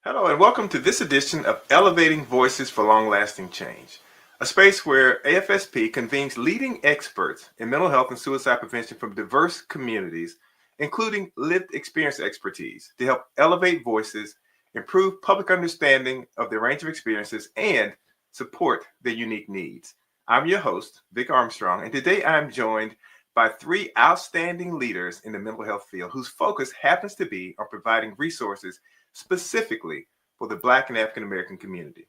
Hello, and welcome to this edition of Elevating Voices for Long-Lasting Change, a space where AFSP convenes leading experts in mental health and suicide prevention from diverse communities, including lived experience expertise, to help elevate voices, improve public understanding of their range of experiences, and support their unique needs. I'm your host, Vic Armstrong, and today I'm joined by three outstanding leaders in the mental health field whose focus happens to be on providing resources specifically for the Black and African American community.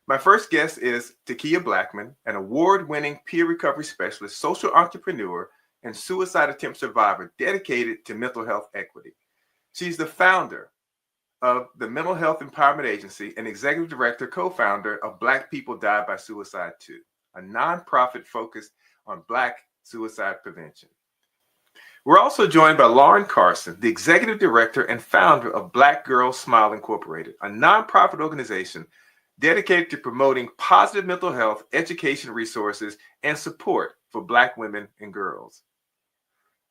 My first guest is Takia Blackman, an award-winning peer recovery specialist, social entrepreneur, and suicide attempt survivor dedicated to mental health equity. She's the founder of the Mental Health Empowerment Agency and executive director, co-founder of Black People Die by Suicide Too, a nonprofit focused on Black suicide prevention. We're also joined by Lauren Carson, the executive director and founder of Black Girls Smile Incorporated, a nonprofit organization dedicated to promoting positive mental health, education resources, and support for Black women and girls.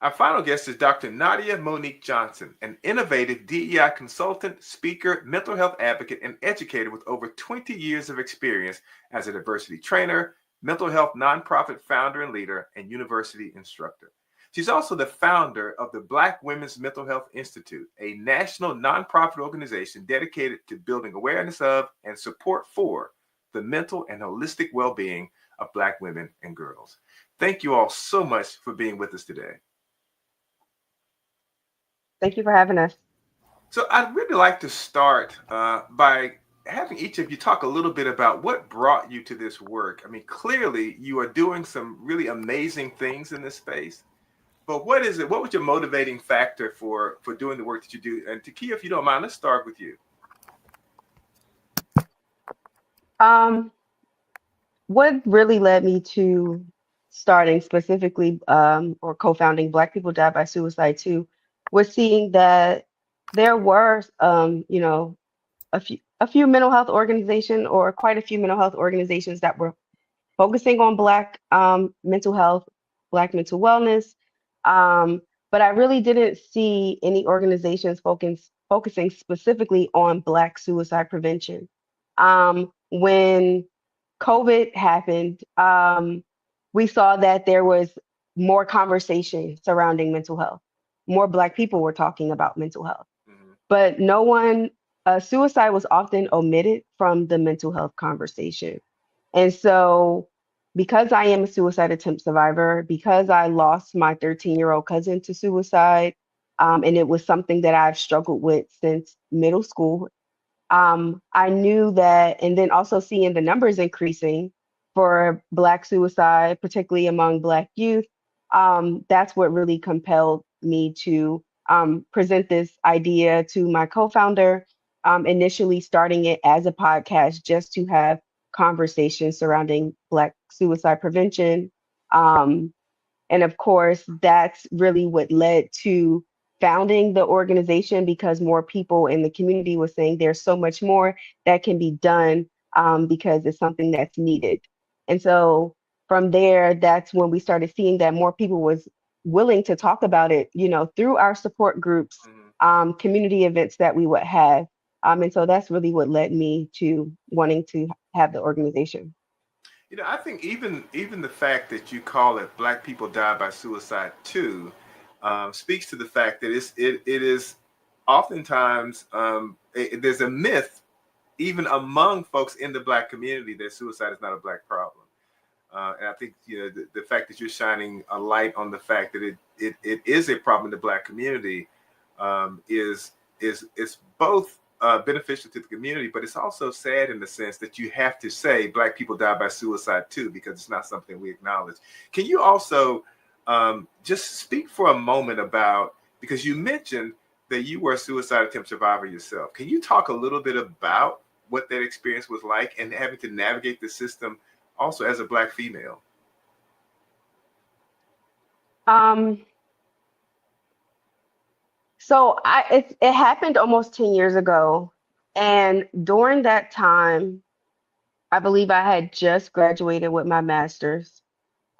Our final guest is Dr. Nadia Monique Johnson, an innovative DEI consultant, speaker, mental health advocate, and educator with over 20 years of experience as a diversity trainer, mental health nonprofit founder and leader, and university instructor. She's also the founder of the Black Women's Mental Health Institute, a national nonprofit organization dedicated to building awareness of and support for the mental and holistic well-being of Black women and girls. Thank you all so much for being with us today. Thank you for having us. So I'd really like to start by having each of you talk a little bit about what brought you to this work. I mean, clearly you are doing some really amazing things in this space. But what is it? What was your motivating factor for doing the work that you do? And Takia, if you don't mind, let's start with you. What really led me to starting specifically or co-founding Black People Die by Suicide Too was seeing that there were a few mental health organizations or quite a few mental health organizations that were focusing on Black mental health, Black mental wellness. But I really didn't see any organizations focusing specifically on Black suicide prevention. When COVID happened, we saw that there was more conversation surrounding mental health. More Black people were talking about mental health, but no one, suicide was often omitted from the mental health conversation. And so, because I am a suicide attempt survivor, because I lost my 13-year-old cousin to suicide, and it was something that I've struggled with since middle school, I knew that, and then also seeing the numbers increasing for Black suicide, particularly among Black youth, that's what really compelled me to present this idea to my co-founder, initially starting it as a podcast just to have conversations surrounding Black suicide prevention. Um, and of course, that's really what led to founding the organization because more people in the community were saying there's so much more that can be done because it's something that's needed. And so from there, that's when we started seeing that more people was willing to talk about it, through our support groups, community events that we would have. And so that's really what led me to wanting to have the organization. I think even the fact that you call it Black People Die by Suicide Too speaks to the fact that it is oftentimes there's a myth even among folks in the Black community that suicide is not a Black problem. And I think the fact that you're shining a light on the fact that it is a problem in the Black community is both beneficial to the community, but it's also sad in the sense that you have to say Black people die by suicide too, because it's not something we acknowledge. Can you also just speak for a moment about, because you mentioned that you were a suicide attempt survivor yourself. Can you talk a little bit about what that experience was like and having to navigate the system also as a Black female? So it happened almost 10 years ago. And during that time, I believe I had just graduated with my master's.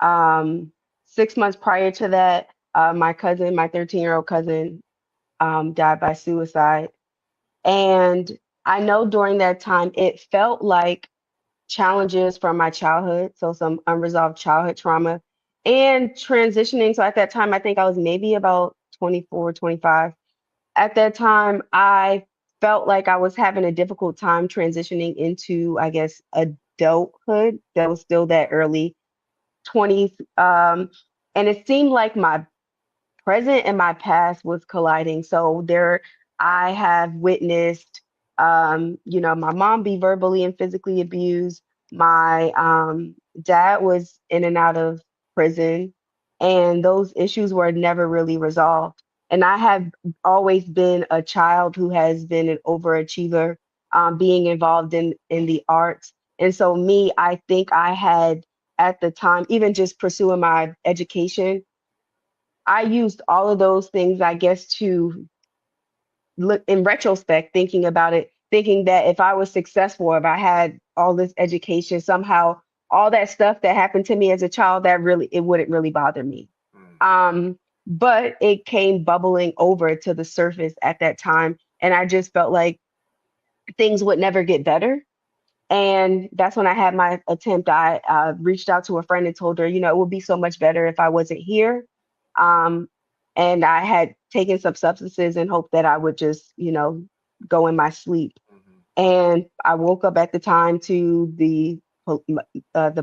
6 months prior to that, my 13-year-old cousin, died by suicide. And I know during that time, it felt like challenges from my childhood, so some unresolved childhood trauma and transitioning. So at that time, I think I was maybe about 24, 25. At that time, I felt like I was having a difficult time transitioning into, I guess, adulthood. That was still that early 20s. And it seemed like my present and my past was colliding. So there, I have witnessed, my mom be verbally and physically abused. My dad was in and out of prison, and those issues were never really resolved. And I have always been a child who has been an overachiever, being involved in the arts. And so me, I think I had at the time, even just pursuing my education, I used all of those things, I guess, to look in retrospect, thinking about it, thinking that if I was successful, if I had all this education, somehow all that stuff that happened to me as a child, that really, it wouldn't really bother me. But it came bubbling over to the surface at that time. And I just felt like things would never get better. And that's when I had my attempt. I reached out to a friend and told her, it would be so much better if I wasn't here. Um, and I had taken some substances and hoped that I would just, go in my sleep. And I woke up at the time to the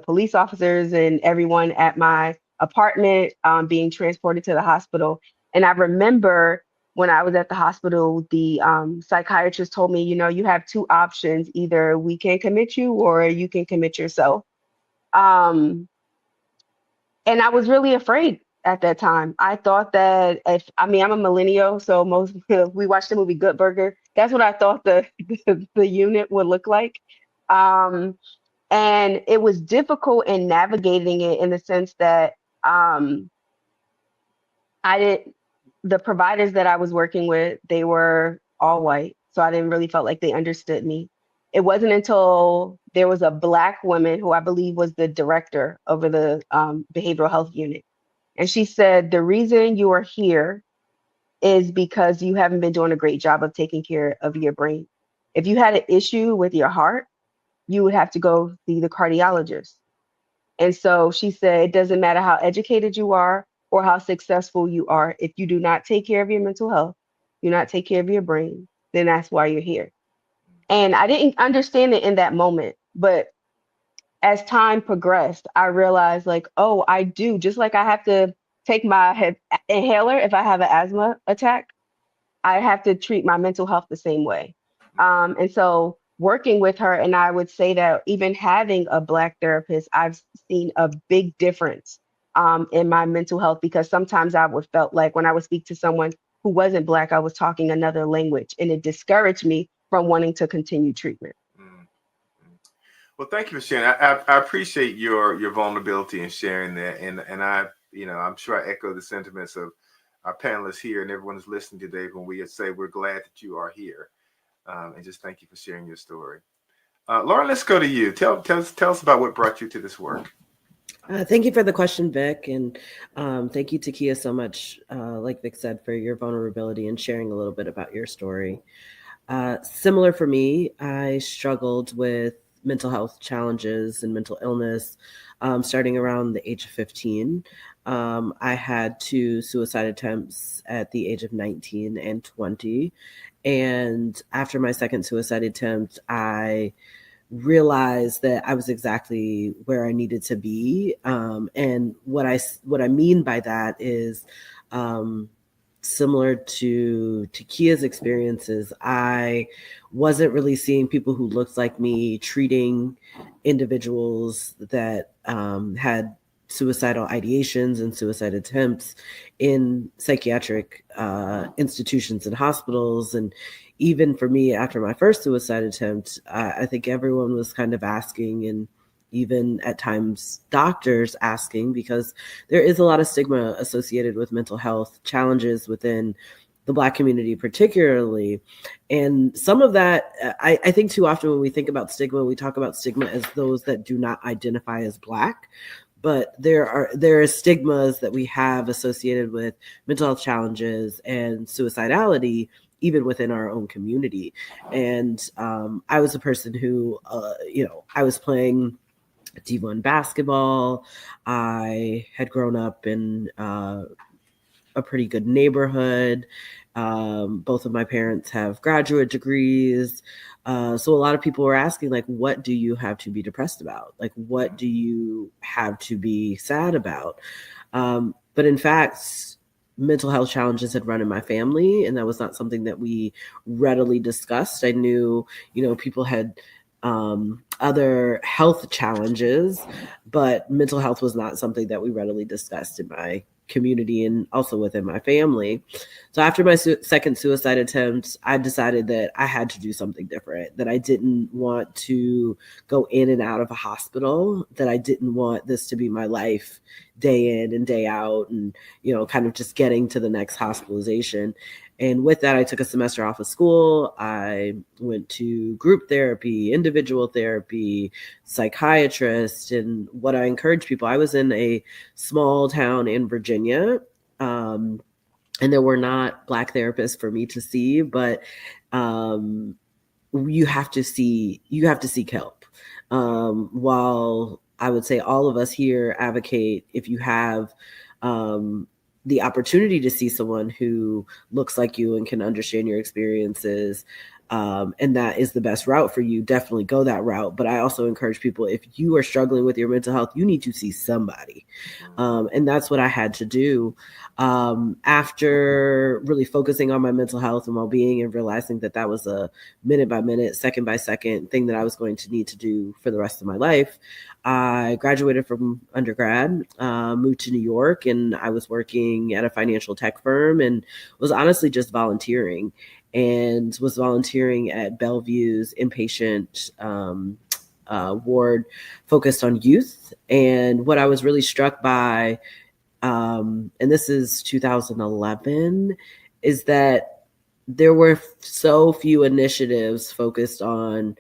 police officers and everyone at my apartment being transported to the hospital. And I remember when I was at the hospital, the psychiatrist told me, you have two options. Either we can commit you or you can commit yourself. Um, and I was really afraid at that time. I thought that I'm a millennial, so most we watched the movie Good Burger. That's what I thought the unit would look like. Um, and it was difficult in navigating it in the sense that um, I didn't, the providers that I was working with, they were all white. So I didn't really felt like they understood me. It wasn't until there was a Black woman who I believe was the director over the behavioral health unit. And she said, the reason you are here is because you haven't been doing a great job of taking care of your brain. If you had an issue with your heart, you would have to go see the cardiologist. And so she said, it doesn't matter how educated you are or how successful you are. If you do not take care of your mental health, do not take care of your brain, then that's why you're here. And I didn't understand it in that moment. But as time progressed, I realized like, oh, I do. Just like I have to take my inhaler if I have an asthma attack, I have to treat my mental health the same way. And so working with her, and I would say that even having a Black therapist, I've seen a big difference in my mental health, because sometimes I would felt like when I would speak to someone who wasn't Black, I was talking another language, and it discouraged me from wanting to continue treatment. Well, thank you for sharing. I appreciate your vulnerability in sharing that, and I'm sure I echo the sentiments of our panelists here and everyone who's listening today when we say we're glad that you are here, and just thank you for sharing your story. Laura, let's go to you. Tell us about what brought you to this work. Thank you for the question, Vic, and thank you, Takia, so much, like Vic said, for your vulnerability and sharing a little bit about your story. Similar for me, I struggled with mental health challenges and mental illness starting around the age of 15. I had 2 suicide attempts at the age of 19 and 20. And after my second suicide attempt, I realized that I was exactly where I needed to be. And what I mean by that is similar to Kia's experiences. I wasn't really seeing people who looked like me, treating individuals that had suicidal ideations and suicide attempts in psychiatric institutions and hospitals. And even for me, after my first suicide attempt, I think everyone was kind of asking, and even at times doctors asking, because there is a lot of stigma associated with mental health challenges within the Black community particularly. And some of that, I think too often when we think about stigma, we talk about stigma as those that do not identify as Black. But there are stigmas that we have associated with mental health challenges and suicidality even within our own community. And I was a person who, I was playing D1 basketball. I had grown up in a pretty good neighborhood. Both of my parents have graduate degrees. So a lot of people were asking, like, what do you have to be depressed about? Like, what do you have to be sad about? But in fact, mental health challenges had run in my family, and that was not something that we readily discussed. I knew, people had other health challenges, but mental health was not something that we readily discussed in my community and also within my family. So after my second suicide attempt, I decided that I had to do something different, that I didn't want to go in and out of a hospital, that I didn't want this to be my life day in and day out, and, kind of just getting to the next hospitalization. And with that, I took a semester off of school. I went to group therapy, individual therapy, psychiatrist. And what I encourage people, I was in a small town in Virginia, and there were not Black therapists for me to see, but you have to seek help. While I would say all of us here advocate, if you have the opportunity to see someone who looks like you and can understand your experiences, and that is the best route for you, definitely go that route. But I also encourage people, if you are struggling with your mental health, you need to see somebody. And that's what I had to do. After really focusing on my mental health and well-being and realizing that that was a minute by minute, second by second thing that I was going to need to do for the rest of my life, I graduated from undergrad, moved to New York, and I was working at a financial tech firm and was honestly just volunteering, and was volunteering at Bellevue's inpatient ward focused on youth. And what I was really struck by, and this is 2011, is that there were so few initiatives focused on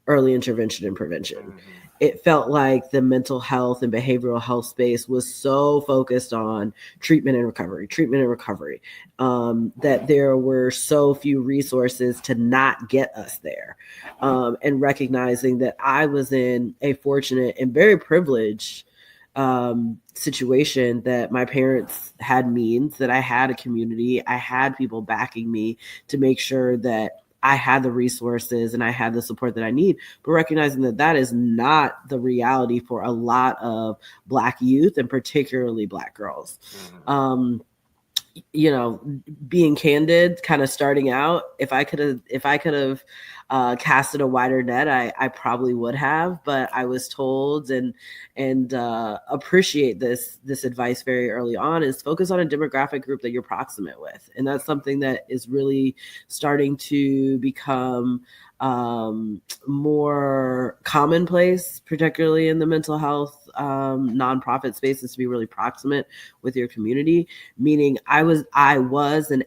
early intervention and prevention. Mm-hmm. It felt like the mental health and behavioral health space was so focused on treatment and recovery, that there were so few resources to not get us there. And recognizing that I was in a fortunate and very privileged situation, that my parents had means, that I had a community, I had people backing me to make sure that I had the resources and I had the support that I need, but recognizing that that is not the reality for a lot of Black youth, and particularly Black girls. Mm-hmm. Being candid, kind of starting out, if I could have casted a wider net, I probably would have, but I was told and appreciate this advice very early on, is focus on a demographic group that you're proximate with. And that's something that is really starting to become more commonplace, particularly in the mental health nonprofit spaces, to be really proximate with your community. Meaning I was and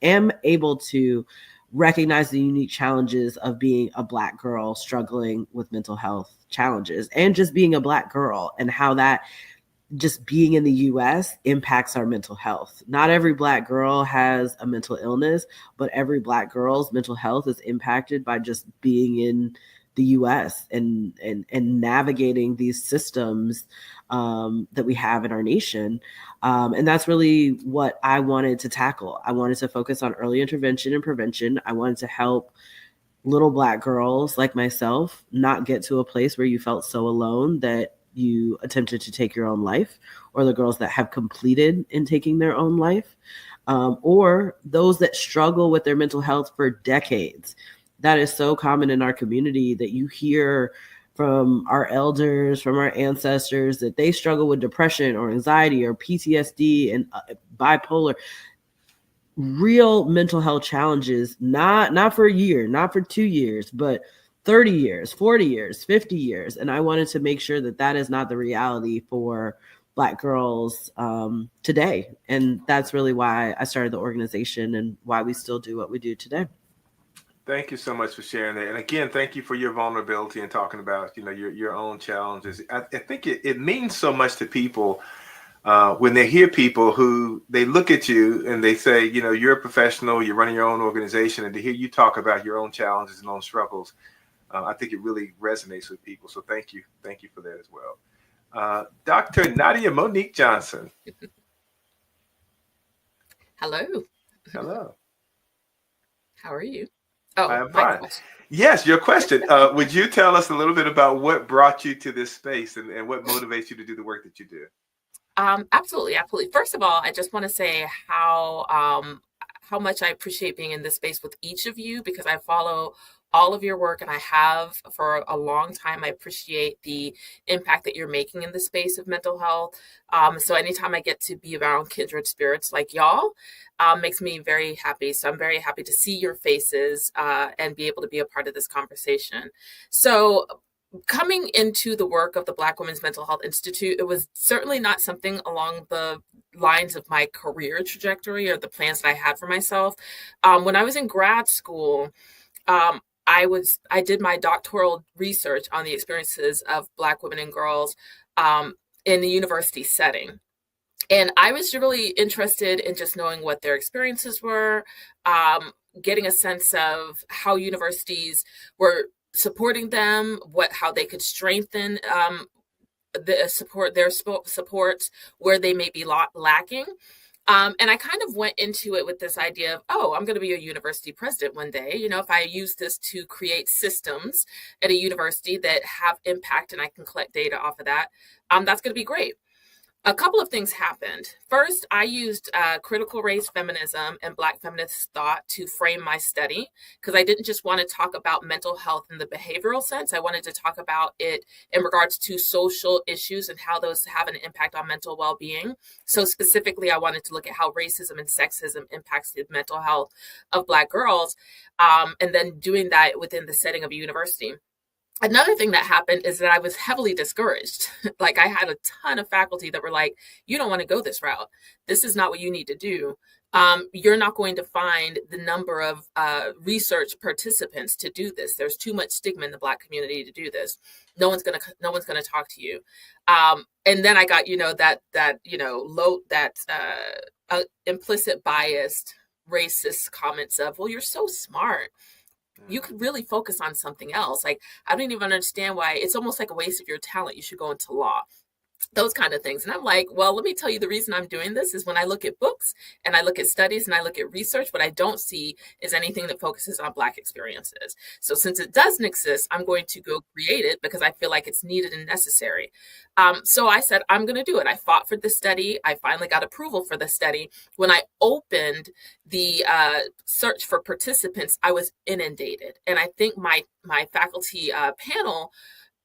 am able to recognize the unique challenges of being a Black girl struggling with mental health challenges, and just being a Black girl, and how that just being in the US impacts our mental health. Not every Black girl has a mental illness, but every Black girl's mental health is impacted by just being in the US and navigating these systems that we have in our nation. And that's really what I wanted to tackle. I wanted to focus on early intervention and prevention. I wanted to help little Black girls like myself not get to a place where you felt so alone that you attempted to take your own life, or the girls that have completed in taking their own life, or those that struggle with their mental health for decades. That is so common in our community, that you hear from our elders, from our ancestors, that they struggle with depression or anxiety or PTSD and bipolar, real mental health challenges, not for a year, not for 2 years, but 30 years, 40 years, 50 years. And I wanted to make sure that that is not the reality for Black girls today. And that's really why I started the organization and why we still do what we do today. Thank you so much for sharing that. And again, thank you for your vulnerability and talking about, your own challenges. I think it means so much to people when they hear people who they look at you and they say, you know, you're a professional, you're running your own organization, and to hear you talk about your own challenges and own struggles, I think it really resonates with people. So thank you for that as well. Dr. Nadia Monique Johnson. Hello. Hello. How are you? Oh, I am fine. Yes, your question. Would you tell us a little bit about what brought you to this space and what motivates you to do the work that you do? Absolutely. First of all, I just want to say how much I appreciate being in this space with each of you, because I follow all of your work and I have for a long time. I appreciate the impact that you're making in the space of mental health. So anytime I get to be around kindred spirits like y'all, makes me very happy. So I'm very happy to see your faces and be able to be a part of this conversation. So coming into the work of the Black Women's Mental Health Institute, it was certainly not something along the lines of my career trajectory or the plans that I had for myself. When I was in grad school, I did my doctoral research on the experiences of Black women and girls in the university setting. And I was really interested in just knowing what their experiences were, getting a sense of how universities were supporting them, how they could strengthen their supports where they may be lacking. And I kind of went into it with this idea of, I'm going to be a university president one day. You know, if I use this to create systems at a university that have impact and I can collect data off of that, that's going to be great. A couple of things happened. First, I used critical race feminism and Black feminist thought to frame my study, because I didn't just want to talk about mental health in the behavioral sense. I wanted to talk about it in regards to social issues and how those have an impact on mental well-being. So specifically, I wanted to look at how racism and sexism impacts the mental health of Black girls, and then doing that within the setting of a university. Another thing that happened is that I was heavily discouraged. Like, I had a ton of faculty that were like, you don't want to go this route. This is not what you need to do. You're not going to find the number of research participants to do this. There's too much stigma in the Black community to do this. No one's gonna talk to you. And then I got, implicit biased racist comments of, well, you're so smart. You could really focus on something else. Like, I don't even understand why it's almost like a waste of your talent. You should go into law. Those kind of things. And I'm like, well, let me tell you, the reason I'm doing this is when I look at books and I look at studies and I look at research, what I don't see is anything that focuses on Black experiences. So since it doesn't exist, I'm going to go create it because I feel like it's needed and necessary. So I said, I'm going to do it. I fought for the study. I finally got approval for the study. When I opened the search for participants, I was inundated. And I think my faculty panel,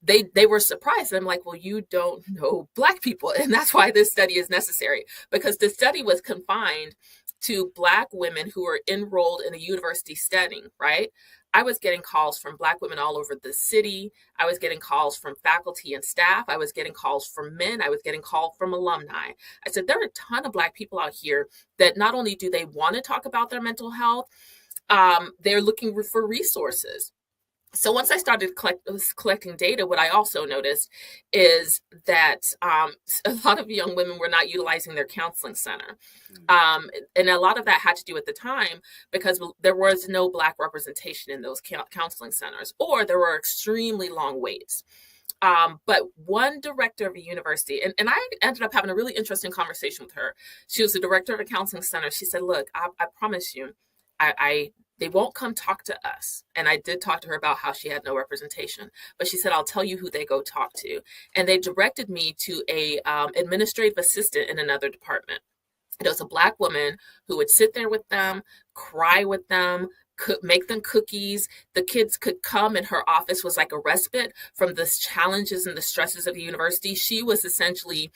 they were surprised. I'm like, well, you don't know Black people. And that's why this study is necessary, because the study was confined to Black women who were enrolled in a university setting, right? I was getting calls from Black women all over the city. I was getting calls from faculty and staff. I was getting calls from men. I was getting calls from alumni. I said, there are a ton of Black people out here that not only do they want to talk about their mental health, they're looking for resources. So once I started collecting data, what I also noticed is that a lot of young women were not utilizing their counseling center. And a lot of that had to do at the time because there was no Black representation in those counseling centers, or there were extremely long waits. But one director of a university, and I ended up having a really interesting conversation with her. She was the director of a counseling center. She said, look, I promise you, they won't come talk to us. And I did talk to her about how she had no representation, but she said, I'll tell you who they go talk to. And they directed me to a administrative assistant in another department. It was a Black woman who would sit there with them, cry with them, could make them cookies. The kids could come, and her office was like a respite from the challenges and the stresses of the university. She was essentially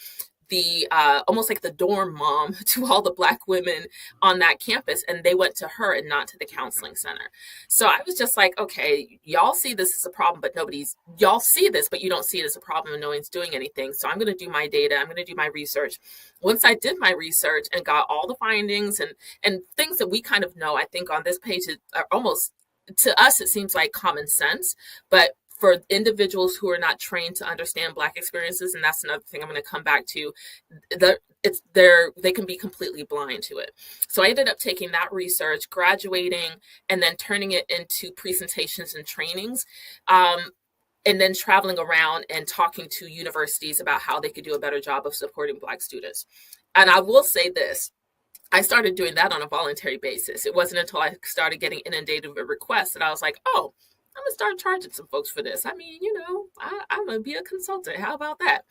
the almost like the dorm mom to all the Black women on that campus, and they went to her and not to the counseling center. So I was just like, okay, y'all see this as a problem, but y'all see this, but you don't see it as a problem and no one's doing anything. So I'm going to do my data. I'm going to do my research. Once I did my research and got all the findings and things that we kind of know, I think on this page are almost, to us, it seems like common sense, but for individuals who are not trained to understand Black experiences, and that's another thing I'm going to come back to, they can be completely blind to it. So I ended up taking that research, graduating, and then turning it into presentations and trainings. And then traveling around and talking to universities about how they could do a better job of supporting Black students. And I will say this, I started doing that on a voluntary basis. It wasn't until I started getting inundated with requests that I was like, oh, I'm going to start charging some folks for this. I mean, I'm going to be a consultant. How about that?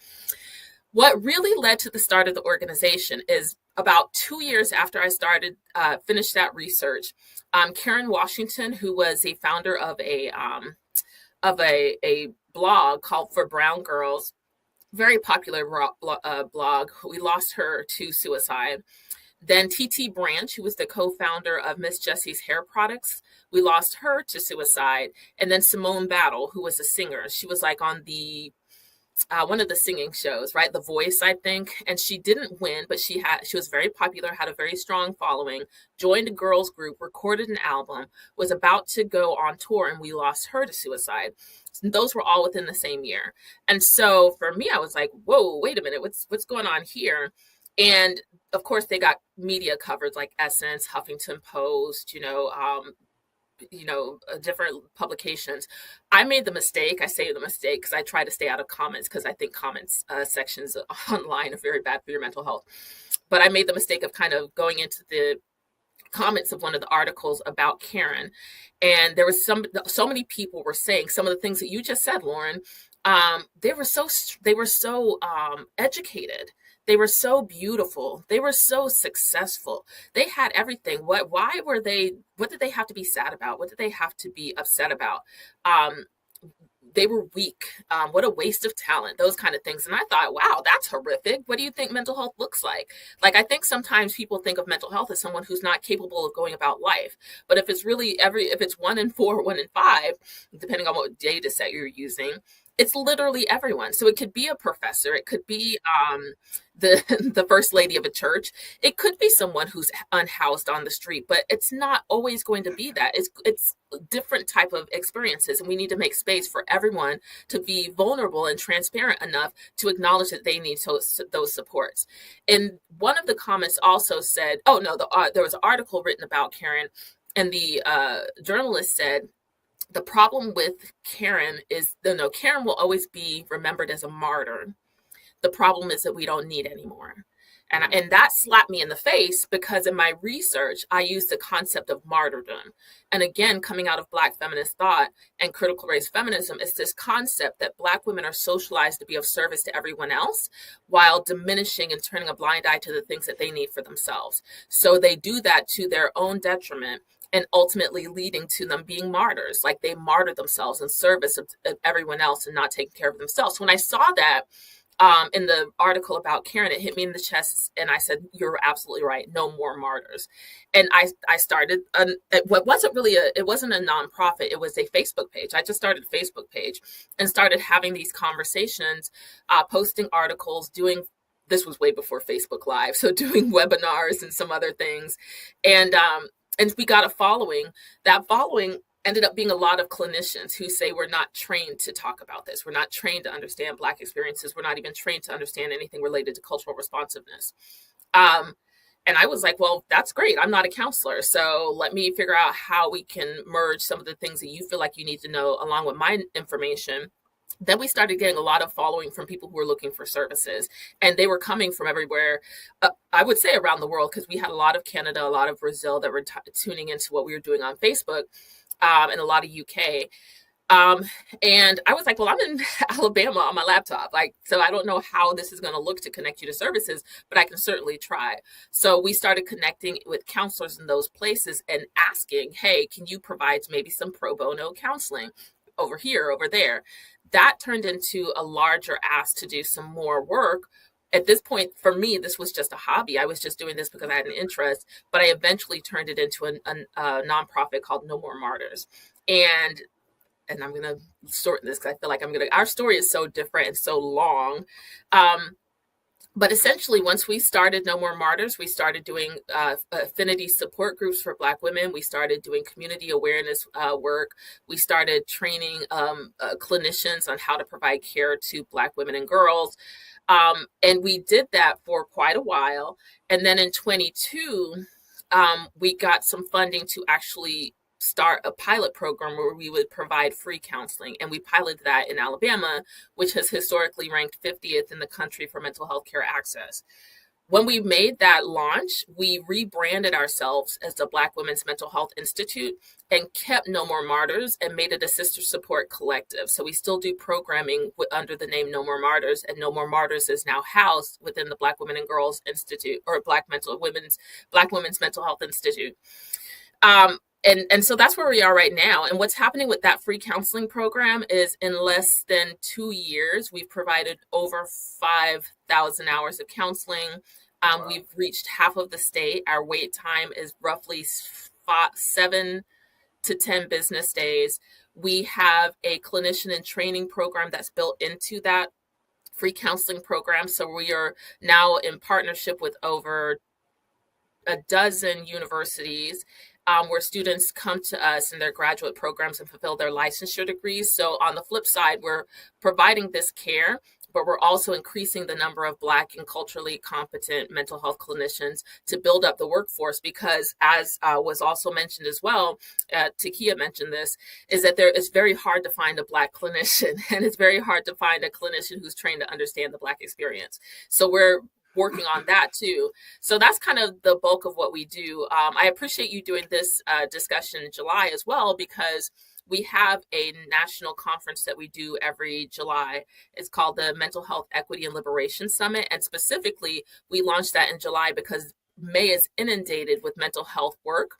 What really led to the start of the organization is about 2 years after I finished that research, Karen Washington, who was a founder of a blog called For Brown Girls, very popular blog. We lost her to suicide. Then TT Branch, who was the co-founder of Miss Jessie's Hair Products, we lost her to suicide. And then Simone Battle, who was a singer. She was like on the one of the singing shows, right? The Voice, I think. And she didn't win, but she was very popular, had a very strong following, joined a girls group, recorded an album, was about to go on tour, and we lost her to suicide. Those were all within the same year. And so for me, I was like, whoa, wait a minute, what's going on here? And of course, they got media coverage like Essence, Huffington Post, different publications. I made the mistake. I say the mistake because I try to stay out of comments because I think comments sections online are very bad for your mental health. But I made the mistake of kind of going into the comments of one of the articles about Karen. And there was so many people were saying some of the things that you just said, Lauren. They were so educated. They were so beautiful. They were so successful. They had everything. What did they have to be sad about? What did they have to be upset about? They were weak. What a waste of talent, those kind of things. And I thought, wow, that's horrific. What do you think mental health looks like? Like, I think sometimes people think of mental health as someone who's not capable of going about life. But if it's really if it's 1 in 4, 1 in 5, depending on what data set you're using, it's literally everyone. So it could be a professor. It could be the first lady of a church. It could be someone who's unhoused on the street, but it's not always going to be that. It's different type of experiences. And we need to make space for everyone to be vulnerable and transparent enough to acknowledge that they need those supports. And one of the comments also said, there was an article written about Karen, and the journalist said, the problem with Karen is, Karen will always be remembered as a martyr. The problem is that we don't need anymore. And that slapped me in the face because in my research, I used the concept of martyrdom. And again, coming out of Black feminist thought and critical race feminism, is this concept that Black women are socialized to be of service to everyone else while diminishing and turning a blind eye to the things that they need for themselves. So they do that to their own detriment, and ultimately leading to them being martyrs. Like, they martyr themselves in service of everyone else and not taking care of themselves. When I saw that in the article about Karen, it hit me in the chest, and I said, you're absolutely right. No more martyrs. And I started, what wasn't really it wasn't a nonprofit. It was a Facebook page. I just started a Facebook page and started having these conversations, posting articles, this was way before Facebook Live. So doing webinars and some other things. And we got a following. That following ended up being a lot of clinicians who say we're not trained to talk about this. We're not trained to understand Black experiences. We're not even trained to understand anything related to cultural responsiveness. And I was like, well, that's great. I'm not a counselor. So let me figure out how we can merge some of the things that you feel like you need to know along with my information. Then we started getting a lot of following from people who were looking for services, and they were coming from everywhere. I would say around the world, because we had a lot of Canada, a lot of Brazil that were tuning into what we were doing on Facebook, and a lot of UK. And I was like, well, I'm in Alabama on my laptop. So I don't know how this is going to look to connect you to services, but I can certainly try. So we started connecting with counselors in those places and asking, hey, can you provide maybe some pro bono counseling over here, over there? That turned into a larger ask to do some more work. At this point, for me, this was just a hobby. I was just doing this because I had an interest, but I eventually turned it into a nonprofit called No More Martyrs. And I'm going to shorten this because I feel like our story is so different and so long. But essentially, once we started No More Martyrs, we started doing affinity support groups for Black women. We started doing community awareness work. We started training clinicians on how to provide care to Black women and girls. And we did that for quite a while. And then in 22, we got some funding to actually start a pilot program where we would provide free counseling. And we piloted that in Alabama, which has historically ranked 50th in the country for mental health care access. When we made that launch, we rebranded ourselves as the Black Women's Mental Health Institute and kept No More Martyrs and made it a sister support collective. So we still do programming under the name No More Martyrs, and No More Martyrs is now housed within the Black Women and Girls Institute, or Black Women's Mental Health Institute. And so that's where we are right now. And what's happening with that free counseling program is in less than 2 years, we've provided over 5,000 hours of counseling. Wow. We've reached half of the state. Our wait time is roughly 7 to 10 business days. We have a clinician and training program that's built into that free counseling program. So we are now in partnership with over a dozen universities where students come to us in their graduate programs and fulfill their licensure degrees. So on the flip side, we're providing this care, but we're also increasing the number of Black and culturally competent mental health clinicians to build up the workforce, because as was also mentioned as well, Takia mentioned this, is that it's very hard to find a Black clinician, and it's very hard to find a clinician who's trained to understand the Black experience. So we're working on that too. So that's kind of the bulk of what we do. I appreciate you doing this discussion in July as well, because we have a national conference that we do every July. It's called the Mental Health Equity and Liberation Summit. And specifically, we launched that in July because May is inundated with mental health work,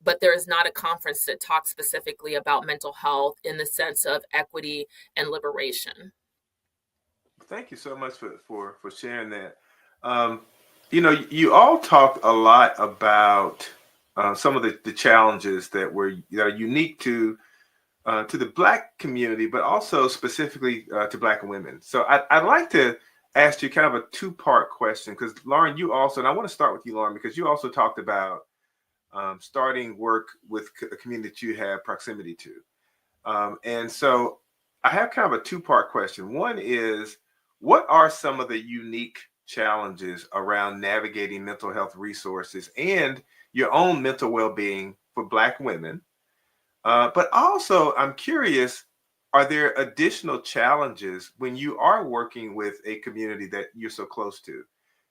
but there is not a conference that talks specifically about mental health in the sense of equity and liberation. Thank you so much for sharing that. You all talked a lot about some of the challenges that are unique to the Black community, but also specifically to Black women. So I'd like to ask you kind of a two-part question, because Lauren, you also, and I want to start with you, Lauren, because you also talked about starting work with a community that you have proximity to. And so I have kind of a two-part question. One is, what are some of the unique challenges around navigating mental health resources and your own mental well-being for Black women? But also, I'm curious, are there additional challenges when you are working with a community that you're so close to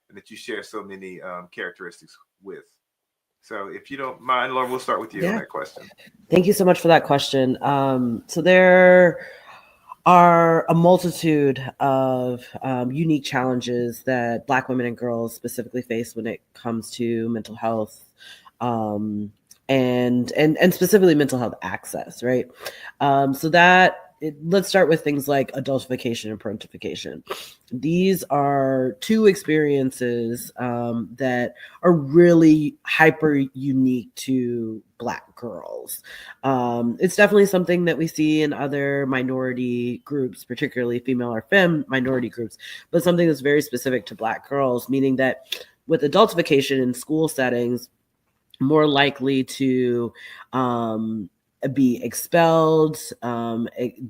and that you share so many characteristics with? So if you don't mind, Lauren, we'll start with you on that question. Thank you so much for that question. So there are a multitude of unique challenges that Black women and girls specifically face when it comes to mental health, and specifically mental health access, right? Let's start with things like adultification and parentification. These are two experiences that are really hyper unique to Black girls. It's definitely something that we see in other minority groups, particularly female or femme minority groups, but something that's very specific to Black girls, meaning that with adultification in school settings, more likely to be expelled,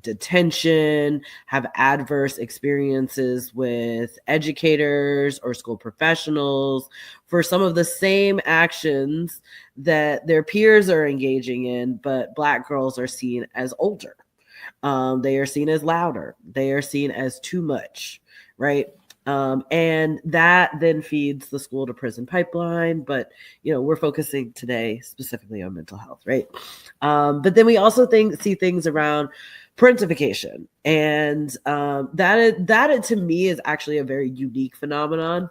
detention, have adverse experiences with educators or school professionals for some of the same actions that their peers are engaging in, but Black girls are seen as older. They are seen as louder. They are seen as too much, right? And that then feeds the school to prison pipeline. But, we're focusing today specifically on mental health, right? But then we also see things around parentification. And that to me is actually a very unique phenomenon.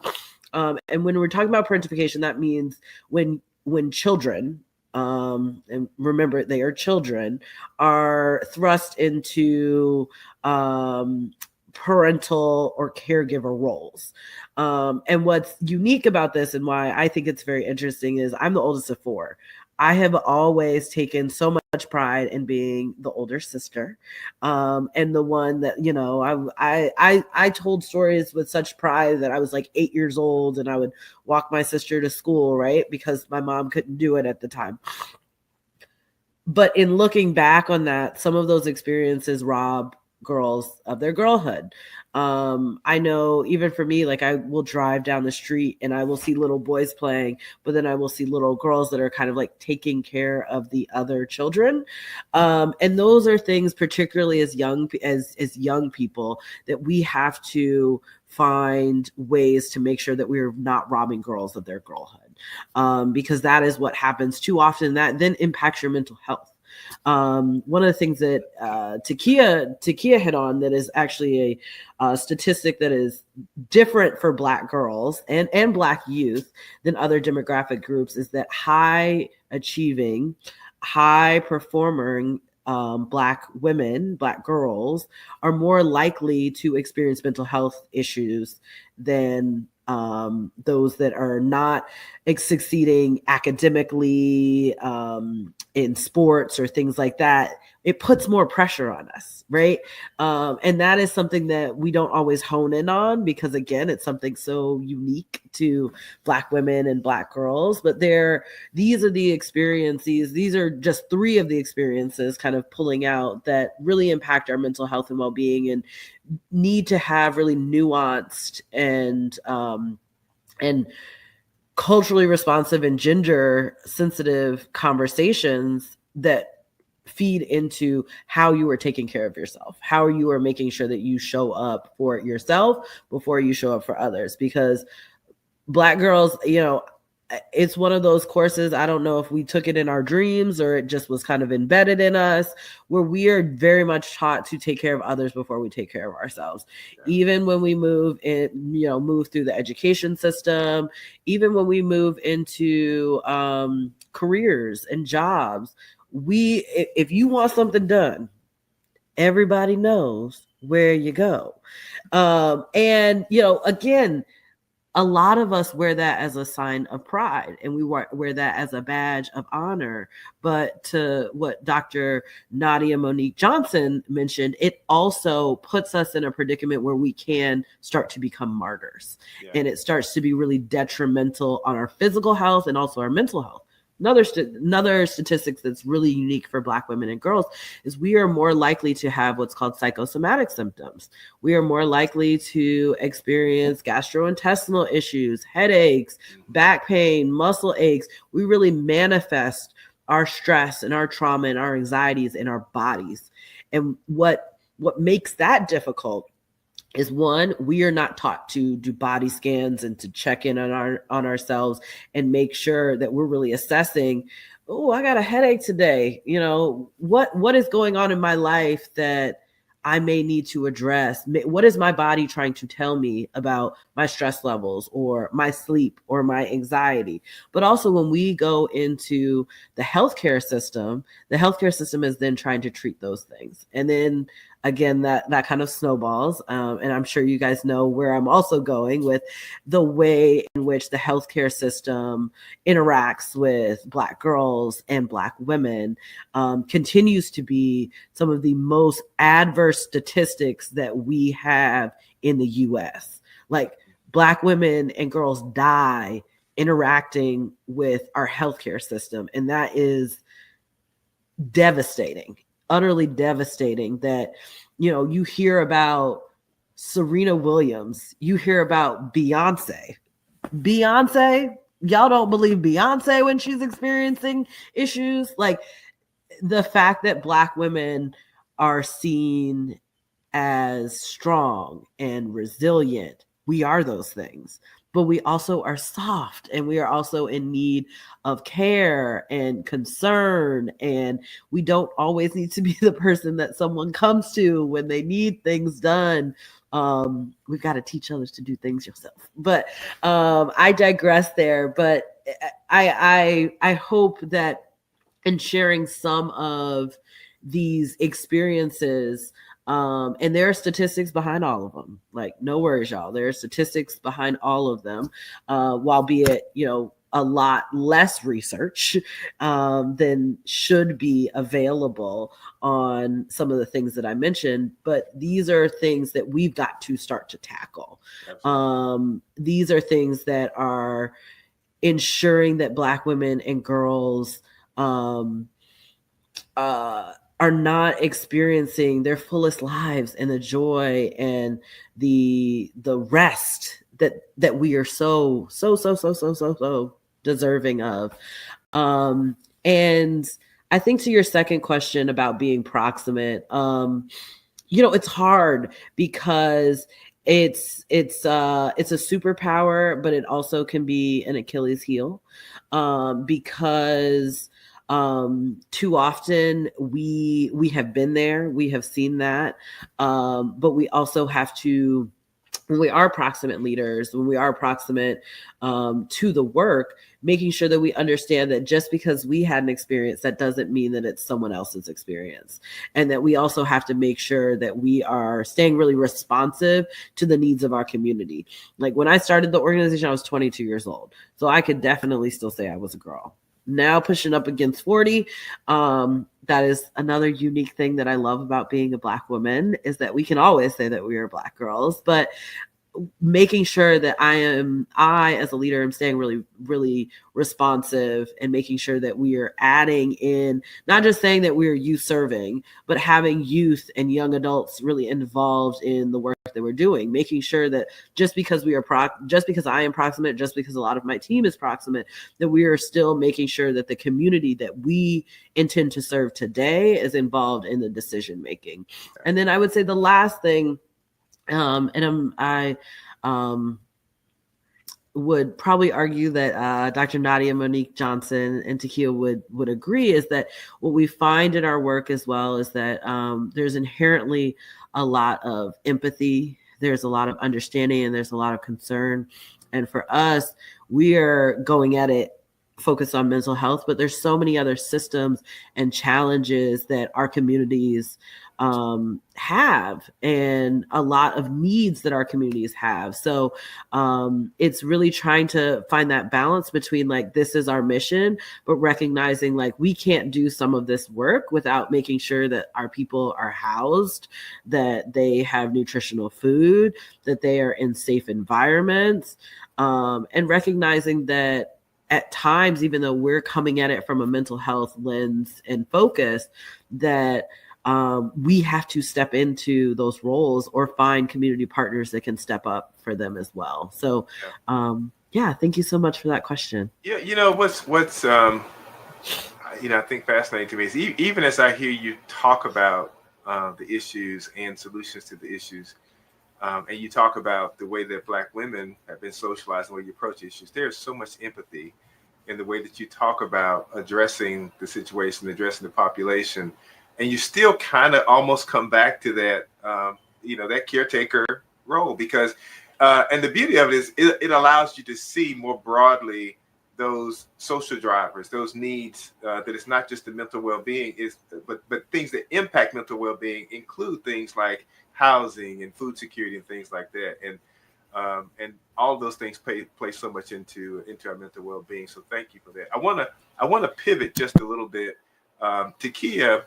And when we're talking about parentification, that means when children, and remember they are children, are thrust into parental or caregiver roles. And what's unique about this and why I think it's very interesting is I'm the oldest of four. I have always taken so much pride in being the older sister, and the one that, you know, I told stories with such pride that I was like 8 years old and I would walk my sister to school, right? Because my mom couldn't do it at the time. But in looking back on that, some of those experiences rob girls of their girlhood. I know even for me, like I will drive down the street and I will see little boys playing, but then I will see little girls that are kind of like taking care of the other children. And those are things, particularly as young people, that we have to find ways to make sure that we're not robbing girls of their girlhood. Because that is what happens too often. That then impacts your mental health. One of the things that Takia hit on that is actually a statistic that is different for Black girls and Black youth than other demographic groups is that high achieving, high performing Black women, Black girls are more likely to experience mental health issues than those that are not succeeding academically, in sports or things like that. It puts more pressure on us, right? And that is something that we don't always hone in on because, again, it's something so unique to Black women and Black girls. But these are the experiences. These are just 3 of the experiences kind of pulling out that really impact our mental health and well-being and need to have really nuanced and culturally responsive and gender sensitive conversations that feed into how you are taking care of yourself, how you are making sure that you show up for yourself before you show up for others. Because Black girls, you know, it's one of those courses, I don't know if we took it in our dreams or it just was kind of embedded in us, where we are very much taught to take care of others before we take care of ourselves. Yeah. Even when we move through the education system, even when we move into careers and jobs, if you want something done, everybody knows where you go. And, you know, again, a lot of us wear that as a sign of pride and we wear that as a badge of honor. But to what Dr. Nadia Monique Johnson mentioned, it also puts us in a predicament where we can start to become martyrs. Yeah. And it starts to be really detrimental on our physical health and also our mental health. Another statistics that's really unique for Black women and girls is we are more likely to have what's called psychosomatic symptoms. We are more likely to experience gastrointestinal issues, headaches, back pain, muscle aches. We really manifest our stress and our trauma and our anxieties in our bodies. And what makes that difficult is, one, we are not taught to do body scans and to check in on ourselves and make sure that we're really assessing, oh, I got a headache today. You know, what is going on in my life that I may need to address? What is my body trying to tell me about my stress levels or my sleep or my anxiety? But also when we go into the healthcare system is then trying to treat those things. And then again, that kind of snowballs. And I'm sure you guys know where I'm also going with the way in which the healthcare system interacts with Black girls and Black women continues to be some of the most adverse statistics that we have in the US. Like Black women and girls die interacting with our healthcare system. And that is devastating. Utterly devastating that, you know, you hear about Serena Williams, you hear about Beyonce. Y'all don't believe Beyonce when she's experiencing issues. Like the fact that Black women are seen as strong and resilient. We are those things. But we also are soft and we are also in need of care and concern. And we don't always need to be the person that someone comes to when they need things done. We've got to teach others to do things yourself. But I digress there. But I hope that in sharing some of these experiences, and there are statistics behind all of them. Like, no worries, y'all. There are statistics behind all of them, albeit, you know, a lot less research than should be available on some of the things that I mentioned, but these are things that we've got to start to tackle. These are things that are ensuring that Black women and girls are not experiencing their fullest lives and the joy and the rest that we are so deserving of. And I think to your second question about being proximate, it's hard because it's a superpower, but it also can be an Achilles heel, because too often we have been there, we have seen that, but we also have to, when we are proximate leaders, when we are proximate to the work, making sure that we understand that just because we had an experience, that doesn't mean that it's someone else's experience. And that we also have to make sure that we are staying really responsive to the needs of our community. Like when I started the organization, I was 22 years old. So I could definitely still say I was a girl. Now pushing up against 40, that is another unique thing that I love about being a Black woman, is that we can always say that we are Black girls, but making sure that I as a leader am staying really, really responsive and making sure that we are adding in, not just saying that we are youth serving, but having youth and young adults really involved in the work that we're doing, making sure that just because I am proximate, just because a lot of my team is proximate, that we are still making sure that the community that we intend to serve today is involved in the decision making. And then I would say the last thing, I would probably argue that Dr. Nadia Monique Johnson and Takia would agree, is that what we find in our work as well is that there's inherently a lot of empathy, there's a lot of understanding, and there's a lot of concern. And for us, we are going at it focused on mental health, but there's so many other systems and challenges that our communities have, and a lot of needs that our communities have. So it's really trying to find that balance between, like, this is our mission, but recognizing like we can't do some of this work without making sure that our people are housed, that they have nutritional food, that they are in safe environments, and recognizing that at times, even though we're coming at it from a mental health lens and focus, that we have to step into those roles or find community partners that can step up for them as well. So, thank you so much for that question. Yeah, what's I think fascinating to me is even as I hear you talk about the issues and solutions to the issues, and you talk about the way that Black women have been socialized and the way you approach issues, there's so much empathy in the way that you talk about addressing the situation, addressing the population. And you still kind of almost come back to that, that caretaker role, because, and the beauty of it is it allows you to see more broadly those social drivers, those needs, that it's not just the mental well-being, but things that impact mental well-being include things like housing and food security and things like that. And all of those things play so much into our mental well-being. So thank you for that. I want to pivot just a little bit. Takia,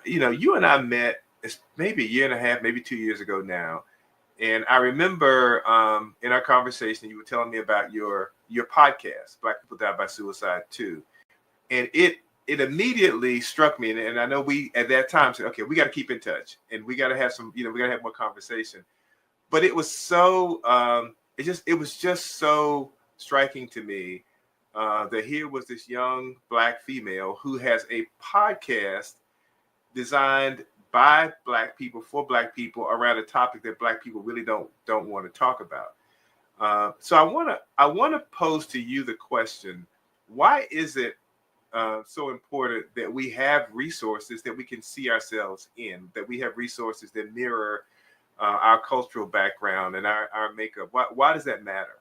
you and I met maybe a year and a half, maybe 2 years ago now. And I remember in our conversation, you were telling me about your podcast, Black People Die by Suicide Too. And it immediately struck me. And I know we at that time said, okay, we got to keep in touch and we got to have we got to have more conversation. But it was so, it was just so striking to me that here was this young Black female who has a podcast designed by Black people for Black people around a topic that Black people really don't want to talk about. So I want to pose to you the question: why is it so important that we have resources that we can see ourselves in, that we have resources that mirror our cultural background and our makeup? Why does that matter?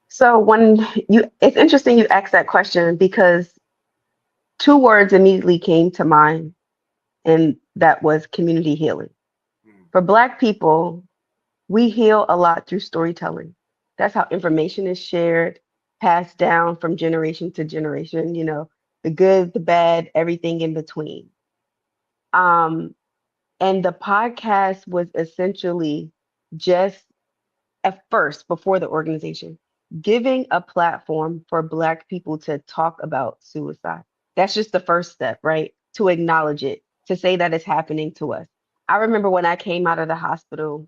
So it's interesting you asked that question, because two words immediately came to mind, and that was community healing. For Black people, we heal a lot through storytelling. That's how information is shared, passed down from generation to generation, the good, the bad, everything in between. Um, and the podcast was essentially just at first, before the organization, giving a platform for Black people to talk about suicide. That's just the first step, right? To acknowledge it, to say that it's happening to us. I remember when I came out of the hospital,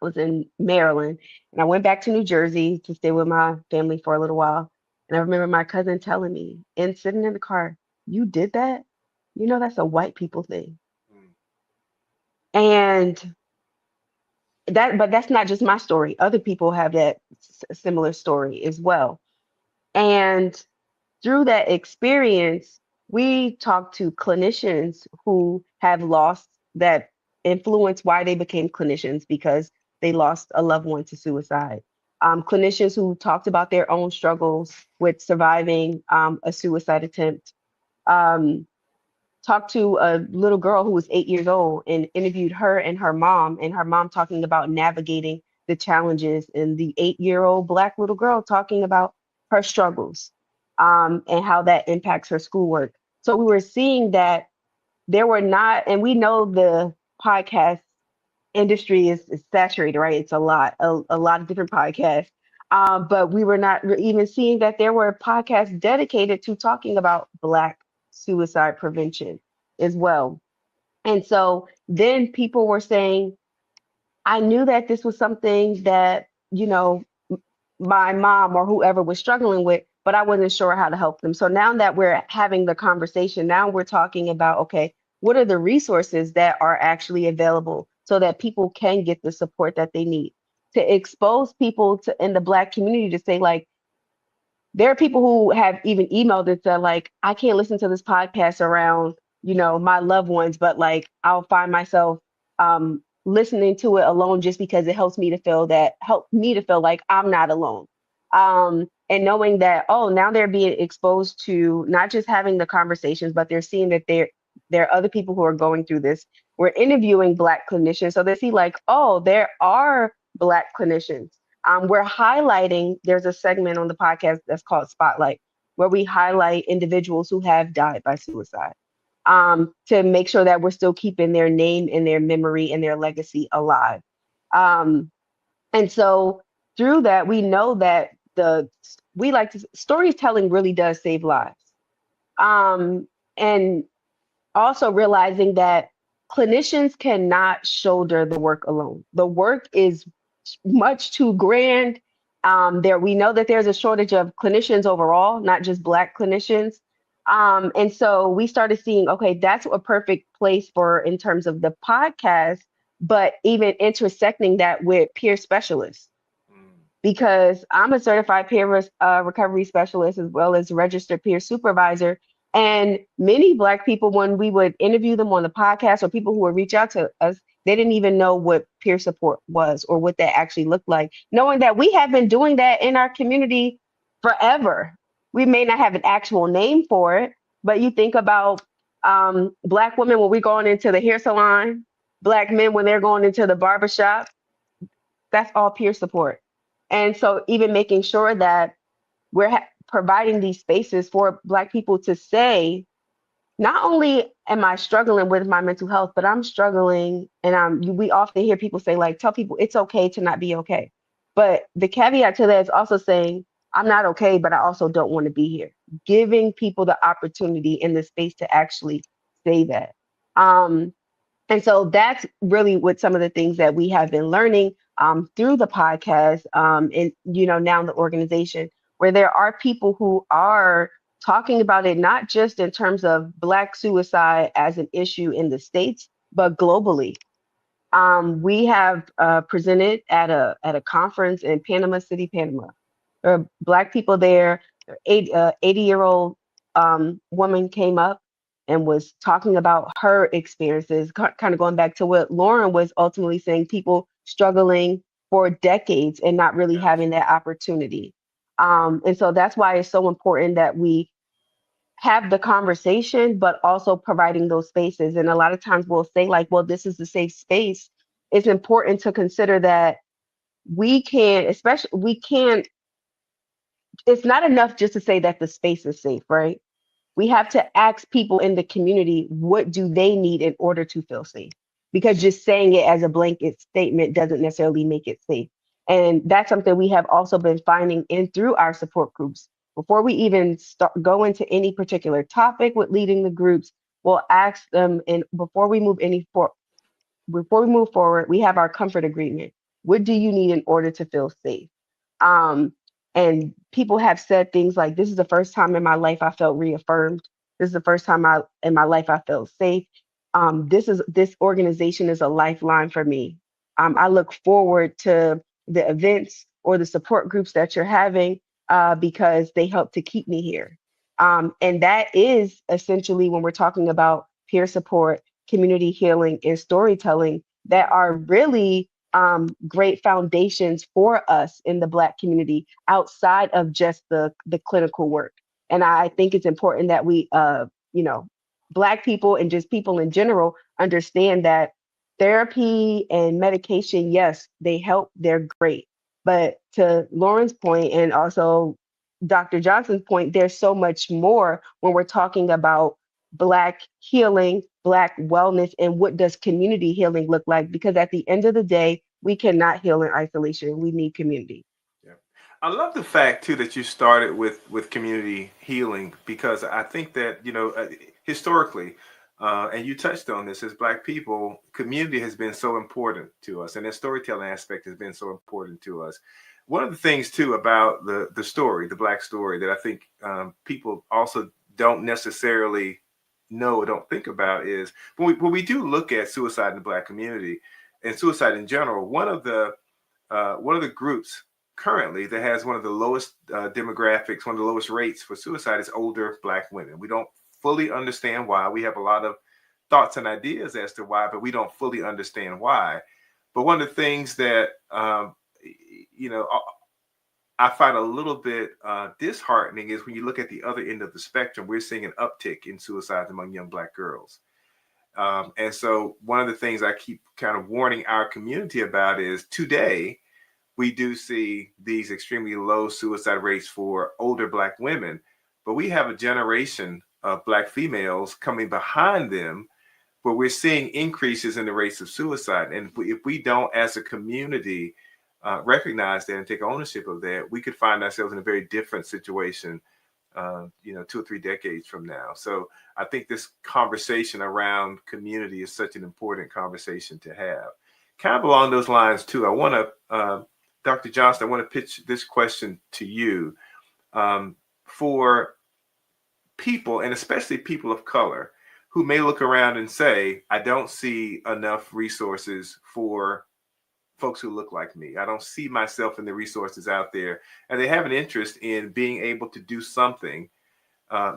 I was in Maryland, and I went back to New Jersey to stay with my family for a little while. And I remember my cousin telling me, and sitting in the car, "You did that? That's a white people thing." Mm. And but that's not just my story. Other people have that similar story as well. And through that experience, we talked to clinicians who have lost that influence why they became clinicians because they lost a loved one to suicide. Clinicians who talked about their own struggles with surviving a suicide attempt. Um, Talked to a little girl who was 8 years old and interviewed her and her mom talking about navigating the challenges, and the 8-year-old Black little girl talking about her struggles and how that impacts her schoolwork. So we were seeing that there were not, and we know the podcast industry is saturated, right? It's a lot of different podcasts. But we were not even seeing that there were podcasts dedicated to talking about Black suicide prevention as well. And so then people were saying, I knew that this was something that, my mom or whoever was struggling with, but I wasn't sure how to help them. So now that we're having the conversation, now we're talking about, okay, what are the resources that are actually available so that people can get the support that they need, to expose people to in the Black community to say, like, there are people who have even emailed and said, like, I can't listen to this podcast around, my loved ones, but like I'll find myself listening to it alone just because it help me to feel like I'm not alone. And knowing that, oh, now they're being exposed to not just having the conversations, but they're seeing that there are other people who are going through this. We're interviewing Black clinicians, so they see like, oh, there are Black clinicians. We're highlighting, there's a segment on the podcast that's called Spotlight, where we highlight individuals who have died by suicide, to make sure that we're still keeping their name and their memory and their legacy alive. And so through that, we know that storytelling really does save lives. And also realizing that clinicians cannot shoulder the work alone. The work is much too grand. We know that there's a shortage of clinicians overall, not just Black clinicians. And so we started seeing, okay, that's a perfect place for in terms of the podcast, but even intersecting that with peer specialists, because I'm a certified recovery specialist as well as registered peer supervisor. And many Black people, when we would interview them on the podcast or people who would reach out to us, they didn't even know what peer support was or what that actually looked like, knowing that we have been doing that in our community forever. We may not have an actual name for it, but you think about Black women when we're going into the hair salon, Black men when they're going into the barbershop, that's all peer support. And so even making sure that we're providing these spaces for Black people to say, not only am I struggling with my mental health, but I'm struggling, and we often hear people say, like, tell people it's okay to not be okay. But the caveat to that is also saying, I'm not okay, but I also don't want to be here. Giving people the opportunity in the space to actually say that. And so that's really what some of the things that we have been learning through the podcast, and now in the organization, where there are people who are talking about it, not just in terms of Black suicide as an issue in the States, but globally. We have presented at a conference in Panama City, Panama. There are Black people there. 80-year-old woman came up and was talking about her experiences, kind of going back to what Lauren was ultimately saying, people struggling for decades and not really having that opportunity. And so that's why it's so important that we have the conversation, but also providing those spaces. And a lot of times we'll say, like, well, this is a safe space. It's important to consider that we can, especially, we can't, it's not enough just to say that the space is safe, right? We have to ask people in the community, what do they need in order to feel safe? Because just saying it as a blanket statement doesn't necessarily make it safe. And that's something we have also been finding in through our support groups. Before we even go into any particular topic with leading the groups, we'll ask them, and before we move forward, we have our comfort agreement. What do you need in order to feel safe? Um, and people have said things like, "This is the first time in my life I felt reaffirmed. This is the first time in my life I felt safe. This organization is a lifeline for me. I look forward to the events or the support groups that you're having because they help to keep me here." And that is essentially when we're talking about peer support, community healing, and storytelling that are really great foundations for us in the Black community outside of just the clinical work. And I think it's important that we, you know, Black people and just people in general understand that therapy and medication, yes, they help, they're great. But to Lauren's point and also Dr. Johnson's point, there's so much more when we're talking about Black healing, Black wellness, and what does community healing look like? Because at the end of the day, we cannot heal in isolation. We need community. Yeah. I love the fact too that you started with community healing, because I think that, historically, and you touched on this, as Black people, community has been so important to us, and the storytelling aspect has been so important to us. One of the things too about the story, the Black story, that I think people also don't necessarily know or don't think about is when we do look at suicide in the Black community and suicide in general, one of the groups currently that has one of the lowest demographics, one of the lowest rates for suicide is older Black women. We don't fully understand why. We have a lot of thoughts and ideas as to why, but we don't fully understand why. But one of the things that, I find a little bit disheartening is when you look at the other end of the spectrum, we're seeing an uptick in suicides among young Black girls. And so one of the things I keep kind of warning our community about is today, we do see these extremely low suicide rates for older Black women, but we have a generation of Black females coming behind them where we're seeing increases in the rates of suicide. And if we don't, as a community, recognize that and take ownership of that, we could find ourselves in a very different situation, 2 or 3 decades from now. So I think this conversation around community is such an important conversation to have. Kind of along those lines too, I want to, Dr. Johnston, I want to pitch this question to you. For people, and especially people of color, who may look around and say, I don't see enough resources for folks who look like me. I don't see myself in the resources out there. And they have an interest in being able to do something.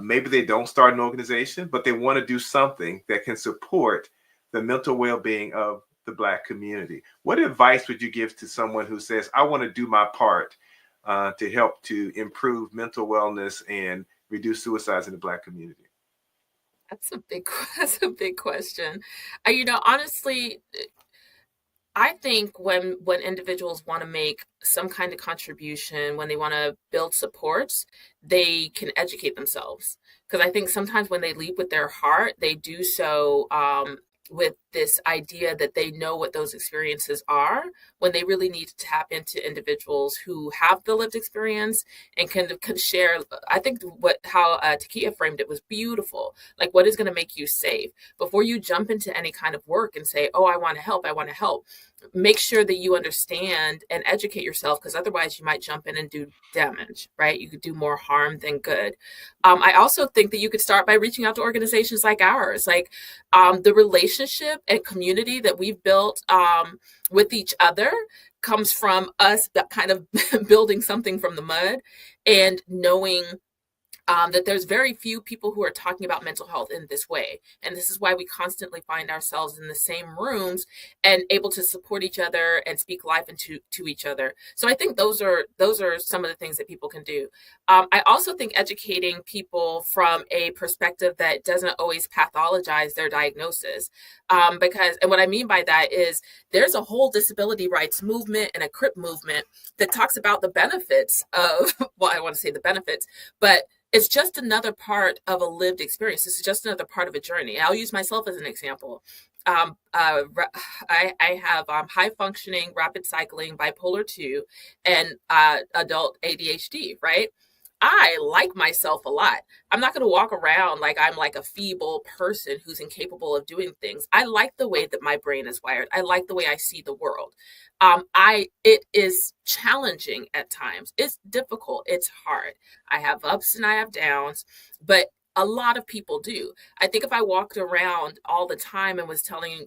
Maybe they don't start an organization, but they want to do something that can support the mental well-being of the Black community. What advice would you give to someone who says, I want to do my part to help to improve mental wellness and reduce suicides in the Black community? That's a big question. Honestly, I think when individuals want to make some kind of contribution, when they want to build supports, they can educate themselves. Because I think sometimes when they lead with their heart, they do so with this idea that they know what those experiences are, when they really need to tap into individuals who have the lived experience and can share. I think how Takia framed it was beautiful. Like, what is going to make you safe? Before you jump into any kind of work and say, oh, I want to help, make sure that you understand and educate yourself, because otherwise you might jump in and do damage, right? You could do more harm than good. I also think that you could start by reaching out to organizations like ours, like the relationship and community that we've built with each other comes from us kind of building something from the mud and knowing that there's very few people who are talking about mental health in this way. And this is why we constantly find ourselves in the same rooms and able to support each other and speak life into to each other. So I think those are some of the things that people can do. I also think educating people from a perspective that doesn't always pathologize their diagnosis. Because, and what I mean by that is there's a whole disability rights movement and a CRIP movement that talks about the benefits of, well, I want to say the benefits, but it's just another part of a lived experience. This is just another part of a journey. I'll use myself as an example. I have high functioning, rapid cycling, bipolar 2, and adult ADHD, right? I like myself a lot. I'm not going to walk around like I'm like a feeble person who's incapable of doing things. I like the way that my brain is wired. I like the way I see the world. It is challenging at times. It's difficult. It's hard. I have ups and I have downs, but a lot of people do. I think if I walked around all the time and was telling,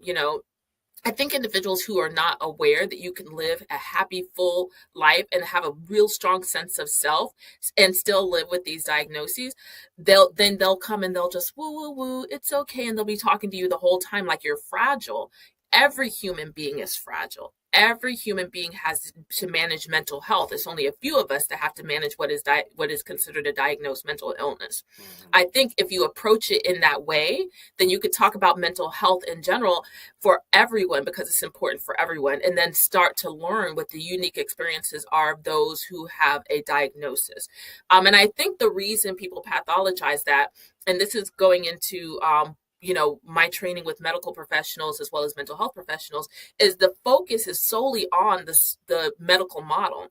I think individuals who are not aware that you can live a happy, full life and have a real strong sense of self and still live with these diagnoses, they'll come and they'll just woo, woo, woo, it's okay. And they'll be talking to you the whole time like you're fragile. Every human being is fragile. Every human being has to manage mental health. It's only a few of us that have to manage what is considered a diagnosed mental illness. Mm-hmm. I think if you approach it in that way, then you could talk about mental health in general for everyone because it's important for everyone, and then start to learn what the unique experiences are of those who have a diagnosis. And I think the reason people pathologize that, and this is going into my training with medical professionals as well as mental health professionals, is the focus is solely on the medical model.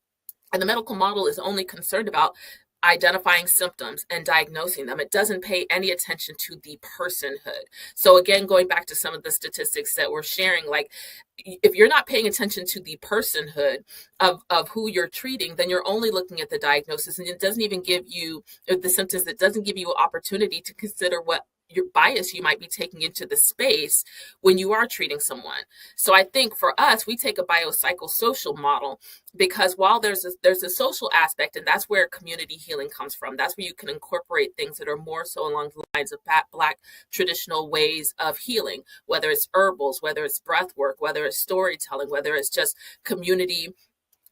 And the medical model is only concerned about identifying symptoms and diagnosing them. It doesn't pay any attention to the personhood. So again, going back to some of the statistics that we're sharing, like if you're not paying attention to the personhood of who you're treating, then you're only looking at the diagnosis, and it doesn't even give you the symptoms. That doesn't give you an opportunity to consider what your bias you might be taking into the space when you are treating someone. So I think for us, we take a biopsychosocial model because while there's a social aspect, and that's where community healing comes from. That's where you can incorporate things that are more so along the lines of Black traditional ways of healing, whether it's herbals, whether it's breath work, whether it's storytelling, whether it's just community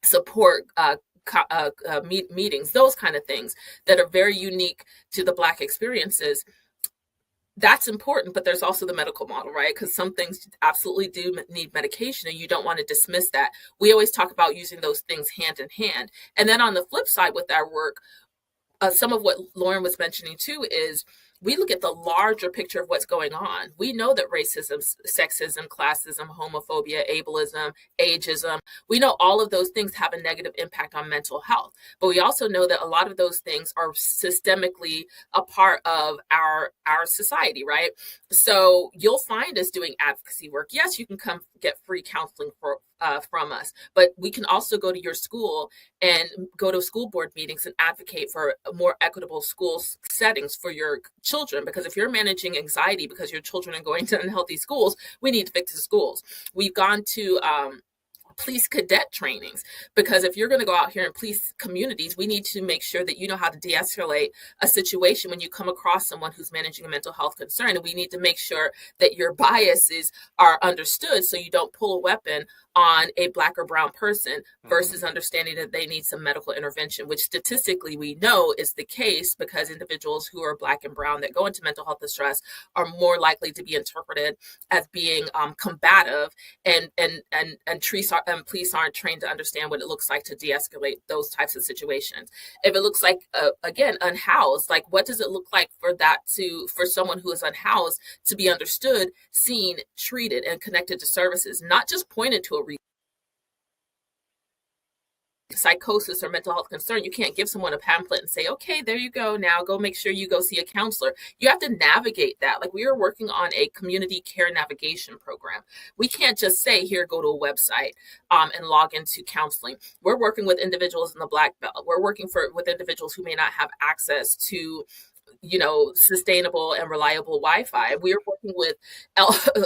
support, meetings, those kind of things that are very unique to the Black experiences. That's important, but there's also the medical model, right? Because some things absolutely do need medication, and you don't want to dismiss that. We always talk about using those things hand in hand. And then on the flip side with our work, some of what Lauren was mentioning too is we look at the larger picture of what's going on. We know that racism, sexism, classism, homophobia, ableism, ageism, we know all of those things have a negative impact on mental health. But we also know that a lot of those things are systemically a part of our society, right? So you'll find us doing advocacy work. Yes, you can come get free counseling from us, but we can also go to your school and go to school board meetings and advocate for more equitable school settings for your children. Because if you're managing anxiety because your children are going to unhealthy schools, we need to fix the schools. We've gone to police cadet trainings, because if you're going to go out here and police communities, we need to make sure that you know how to de-escalate a situation when you come across someone who's managing a mental health concern. And we need to make sure that your biases are understood so you don't pull a weapon on a Black or brown person versus understanding that they need some medical intervention, which statistically we know is the case, because individuals who are Black and brown that go into mental health distress are more likely to be interpreted as being combative, and police aren't trained to understand what it looks like to de-escalate those types of situations. If it looks like again unhoused, like what does it look like for someone who is unhoused to be understood, seen, treated, and connected to services, not just pointed to a psychosis or mental health concern. You can't give someone a pamphlet and say, okay, there you go, now go make sure you go see a counselor. You have to navigate that. Like, we are working on a community care navigation program. We can't just say, here, go to a website and log into counseling. We're working with individuals in the Black Belt. We're working with individuals who may not have access to sustainable and reliable Wi-Fi. We are working with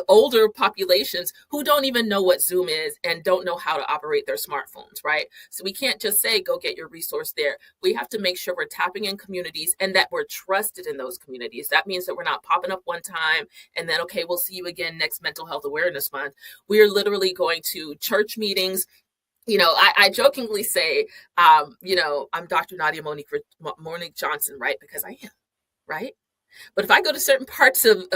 older populations who don't even know what Zoom is and don't know how to operate their smartphones, right? So we can't just say, go get your resource there. We have to make sure we're tapping in communities and that we're trusted in those communities. That means that we're not popping up one time and then, okay, we'll see you again next Mental Health Awareness Month. We are literally going to church meetings. I jokingly say, I'm Dr. Nadia Monique Johnson, right? Because I am, right? But if I go to certain parts of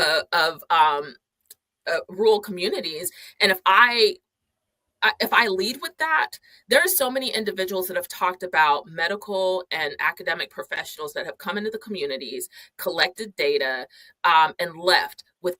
rural communities, and if I lead with that, there are so many individuals that have talked about medical and academic professionals that have come into the communities, collected data, and left with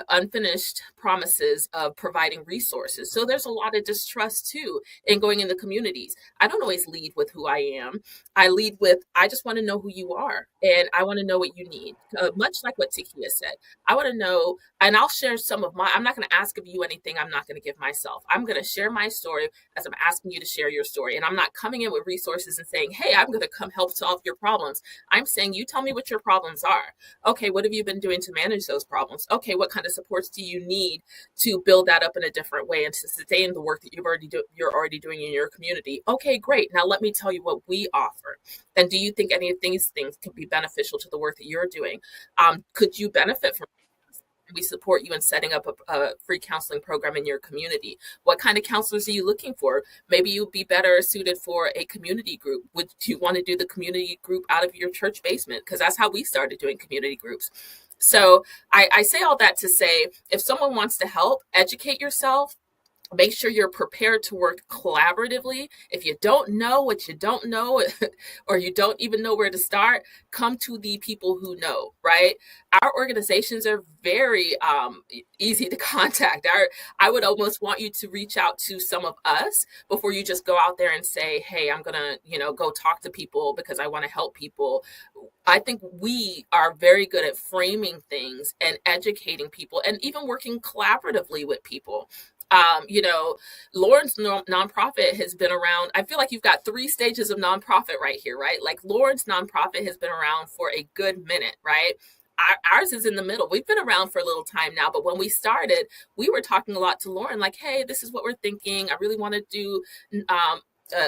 unfinished promises of providing resources. So there's a lot of distrust too in going into communities. I don't always lead with who I am. I lead with, I just want to know who you are, and I want to know what you need. Much like what Takia said, I want to know, and I'll share some of I'm not going to ask of you anything I'm not going to give myself. I'm going to share my story as I'm asking you to share your story. And I'm not coming in with resources and saying, hey, I'm going to come help solve your problems. I'm saying, you tell me what your problems are. Okay, what have you been doing to manage those problems? Okay, what kind of supports do you need to build that up in a different way and to sustain the work that you're already doing in your community? Okay, great. Now let me tell you what we offer. And do you think any of these things can be beneficial to the work that you're doing? Could you benefit from? We support you in setting up a free counseling program in your community. What kind of counselors are you looking for? Maybe you'd be better suited for a community group. Would you want to do the community group out of your church basement? Because that's how we started doing community groups. So I say all that to say, if someone wants to help, educate yourself. Make sure you're prepared to work collaboratively. If you don't know what you don't know, or you don't even know where to start, come to the people who know, right? Our organizations are very easy to contact. I would almost want you to reach out to some of us before you just go out there and say, hey, I'm going to, go talk to people because I want to help people. I think we are very good at framing things and educating people and even working collaboratively with people. Lauren's nonprofit has been around. I feel like you've got 3 stages of nonprofit right here, right? Like Lauren's nonprofit has been around for a good minute, right? Ours is in the middle. We've been around for a little time now, but when we started, we were talking a lot to Lauren, like, hey, this is what we're thinking. I really want to do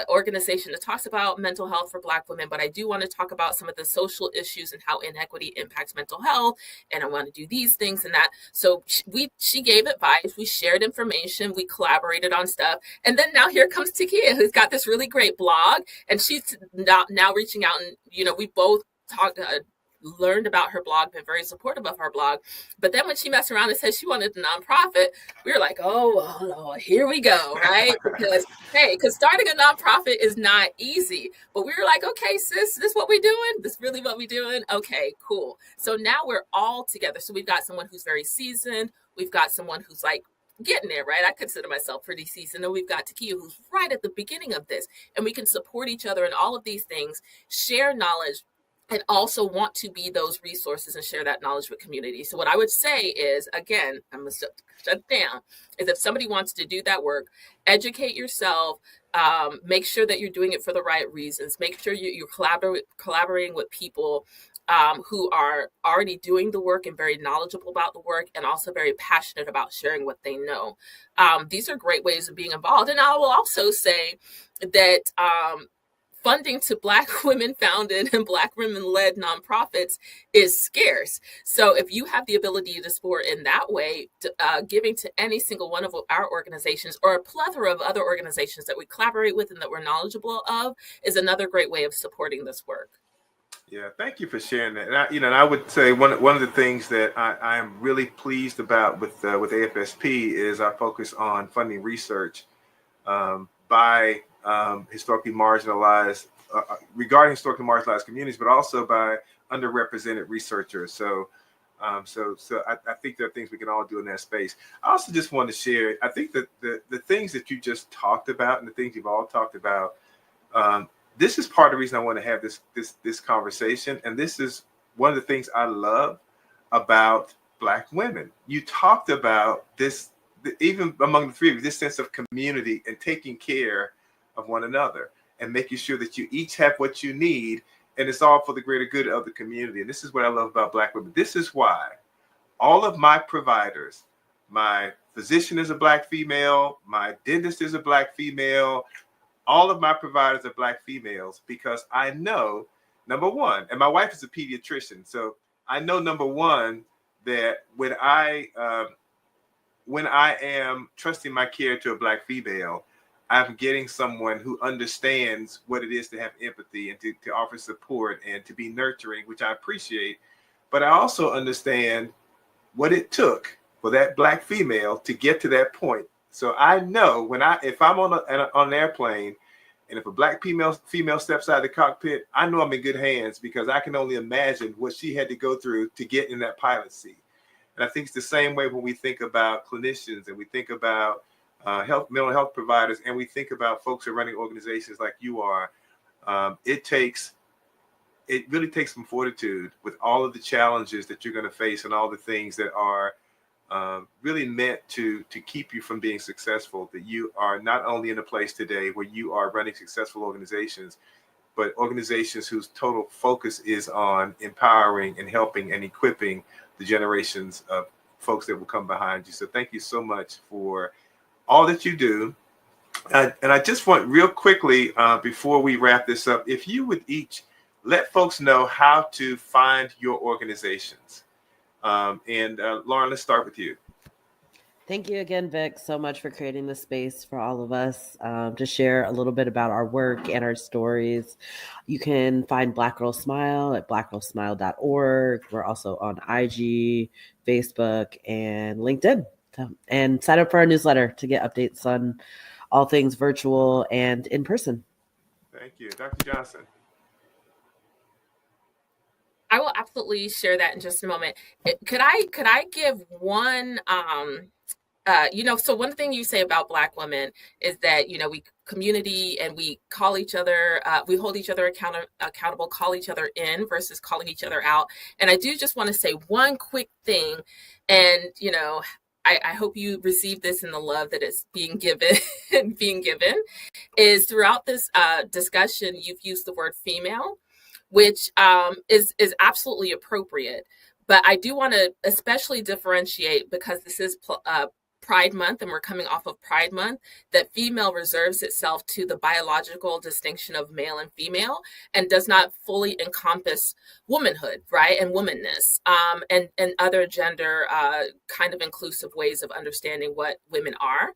organization that talks about mental health for Black women, but I do want to talk about some of the social issues and how inequity impacts mental health, and I want to do these things and that. So she gave advice, we shared information, we collaborated on stuff, and then now here comes Takia, who's got this really great blog, and she's now reaching out, and we both talked. Learned about her blog, been very supportive of her blog. But then when she messed around and said she wanted a nonprofit, we were like, oh Lord, here we go, right? Because starting a nonprofit is not easy. But we were like, okay, sis, this what we doing? This really what we doing? Okay, cool. So now we're all together. So we've got someone who's very seasoned. We've got someone who's like getting there, right? I consider myself pretty seasoned. And we've got Takia, who's right at the beginning of this. And we can support each other in all of these things, share knowledge, and also want to be those resources and share that knowledge with community. So what I would say is, again, I'm going to shut down, is if somebody wants to do that work, educate yourself, make sure that you're doing it for the right reasons, make sure you're collaborating with people who are already doing the work and very knowledgeable about the work and also very passionate about sharing what they know. These are great ways of being involved. And I will also say that funding to Black women-founded and Black women-led nonprofits is scarce. So if you have the ability to support in that way, giving to any single one of our organizations or a plethora of other organizations that we collaborate with and that we're knowledgeable of is another great way of supporting this work. Yeah, thank you for sharing that. And I would say one of the things that I am really pleased about with AFSP is our focus on funding research by historically marginalized, regarding historically marginalized communities, but also by underrepresented researchers. So I think there are things we can all do in that space. I also just want to share, I think that the things that you just talked about and the things you've all talked about, this is part of the reason I want to have this conversation. And this is one of the things I love about Black women. You talked about this, even among the 3 of you, this sense of community and taking care of one another and making sure that you each have what you need and it's all for the greater good of the community. And this is what I love about Black women. This is why all of my providers, my physician is a Black female, my dentist is a Black female, all of my providers are Black females, because I know, number one, and my wife is a pediatrician, so I know, number one, that when I am trusting my care to a Black female, I'm getting someone who understands what it is to have empathy and to offer support and to be nurturing, which I appreciate. But I also understand what it took for that Black female to get to that point. So I know if I'm on an airplane, and if a Black female steps out of the cockpit, I know I'm in good hands, because I can only imagine what she had to go through to get in that pilot seat. And I think it's the same way when we think about clinicians, and we think about mental health providers, and we think about folks who are running organizations like you are. It really takes some fortitude with all of the challenges that you're going to face and all the things that are really meant to keep you from being successful, that you are not only in a place today where you are running successful organizations, but organizations whose total focus is on empowering and helping and equipping the generations of folks that will come behind you. So thank you so much for all that you do. And I just want real quickly, before we wrap this up, if you would each let folks know how to find your organizations. And Lauren, let's start with you. Thank you again, Vic, so much for creating this space for all of us to share a little bit about our work and our stories. You can find Black Girl Smile at blackgirlsmile.org. We're also on IG, Facebook, and LinkedIn. And sign up for our newsletter to get updates on all things virtual and in person. Thank you. Dr. Johnson. I will absolutely share that in just a moment. Could I give one, so one thing you say about Black women is that, we community and we call each other, we hold each other accountable, call each other in versus calling each other out. And I do just want to say one quick thing. And, I hope you receive this in the love that is being given, is throughout this discussion, you've used the word female, which is absolutely appropriate. But I do want to especially differentiate, because this is Pride Month and we're coming off of Pride Month, that female reserves itself to the biological distinction of male and female and does not fully encompass womanhood, right? And womanness, and other gender kind of inclusive ways of understanding what women are.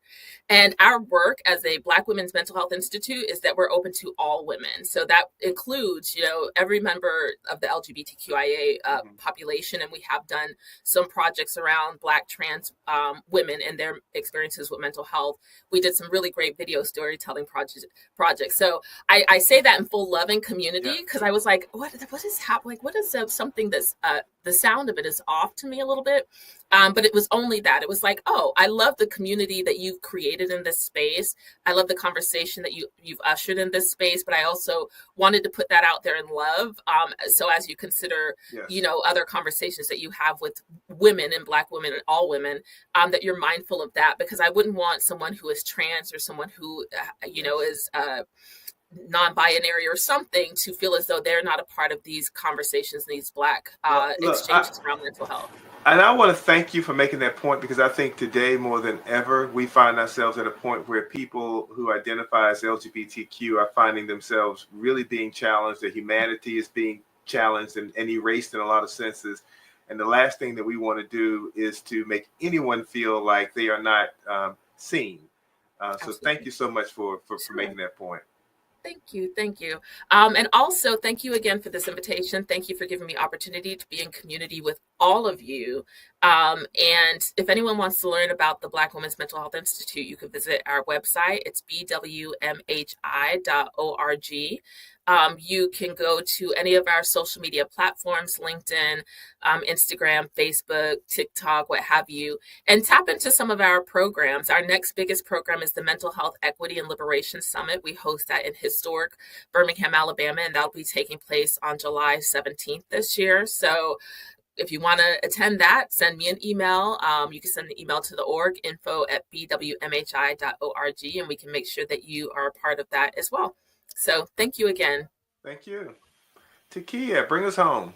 And our work as a Black Women's Mental Health Institute is that we're open to all women. So that includes, every member of the LGBTQIA population. And we have done some projects around Black trans women and their experiences with mental health. We did some really great video storytelling projects. So I say that in full love and community, because I was like, what is happening? Like, what is something that's the sound of it is off to me a little bit. But it was only that. It was like, oh, I love the community that you've created in this space. I love the conversation that you've ushered in this space, but I also wanted to put that out there in love. So as you consider, other conversations that you have with women and Black women and all women, that you're mindful of that, because I wouldn't want someone who is trans or someone who, is non-binary or something to feel as though they're not a part of these conversations, these Black exchanges around mental health. And I want to thank you for making that point, because I think today more than ever, we find ourselves at a point where people who identify as LGBTQ are finding themselves really being challenged. Their humanity is being challenged and erased in a lot of senses. And the last thing that we want to do is to make anyone feel like they are not seen. So thank you so much for making that point. Thank you. And also, thank you again for this invitation. Thank you for giving me opportunity to be in community with all of you. And if anyone wants to learn about the Black Women's Mental Health Institute, you can visit our website. It's bwmhi.org. You can go to any of our social media platforms, LinkedIn, Instagram, Facebook, TikTok, what have you, and tap into some of our programs. Our next biggest program is the Mental Health Equity and Liberation Summit. We host that in historic Birmingham, Alabama, and that'll be taking place on July 17th this year. So if you want to attend that, send me an email. You can send the email to the org, info@bwmhi.org, and we can make sure that you are a part of that as well. So thank you again. Thank you. Takia, bring us home.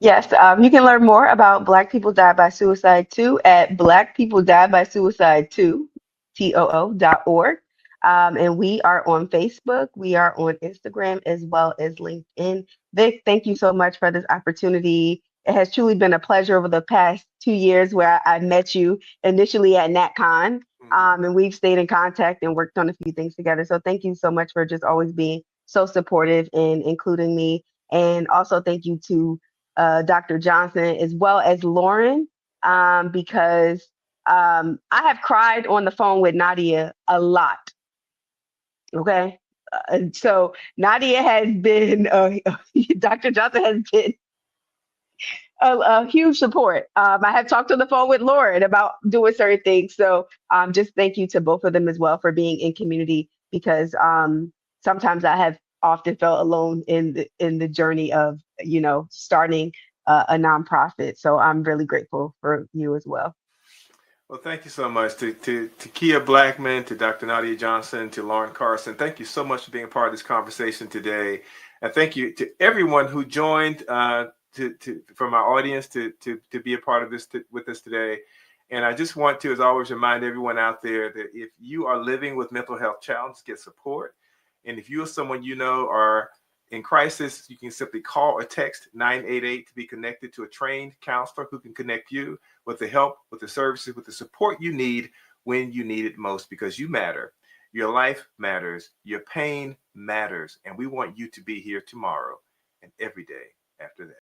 Yes, you can learn more about Black People Die by Suicide 2 at Black People Die by Suicide 2, TOO.org. And we are on Facebook, we are on Instagram as well as LinkedIn. Vic, thank you so much for this opportunity. It has truly been a pleasure over the past 2 years where I met you initially at NatCon, and we've stayed in contact and worked on a few things together. So thank you so much for just always being so supportive and including me. And also thank you to Dr. Johnson as well as Lauren, because I have cried on the phone with Nadia a lot. Okay. So Nadia has been, Dr. Johnson has been a huge support. I have talked on the phone with Lauren about doing certain things. So just thank you to both of them as well for being in community, because sometimes I have often felt alone in the journey of, starting a nonprofit. So I'm really grateful for you as well. Well, thank you so much to Kia Blackman, to Dr. Nadia Johnson, to Lauren Carson. Thank you so much for being a part of this conversation today. And thank you to everyone who joined from our audience to be a part of this with us today. And I just want to, as always, remind everyone out there that if you are living with mental health challenges, get support. And if you or someone you know are in crisis, you can simply call or text 988 to be connected to a trained counselor who can connect you with the help, with the services, with the support you need when you need it most, because you matter. Your life matters. Your pain matters. And we want you to be here tomorrow and every day after that.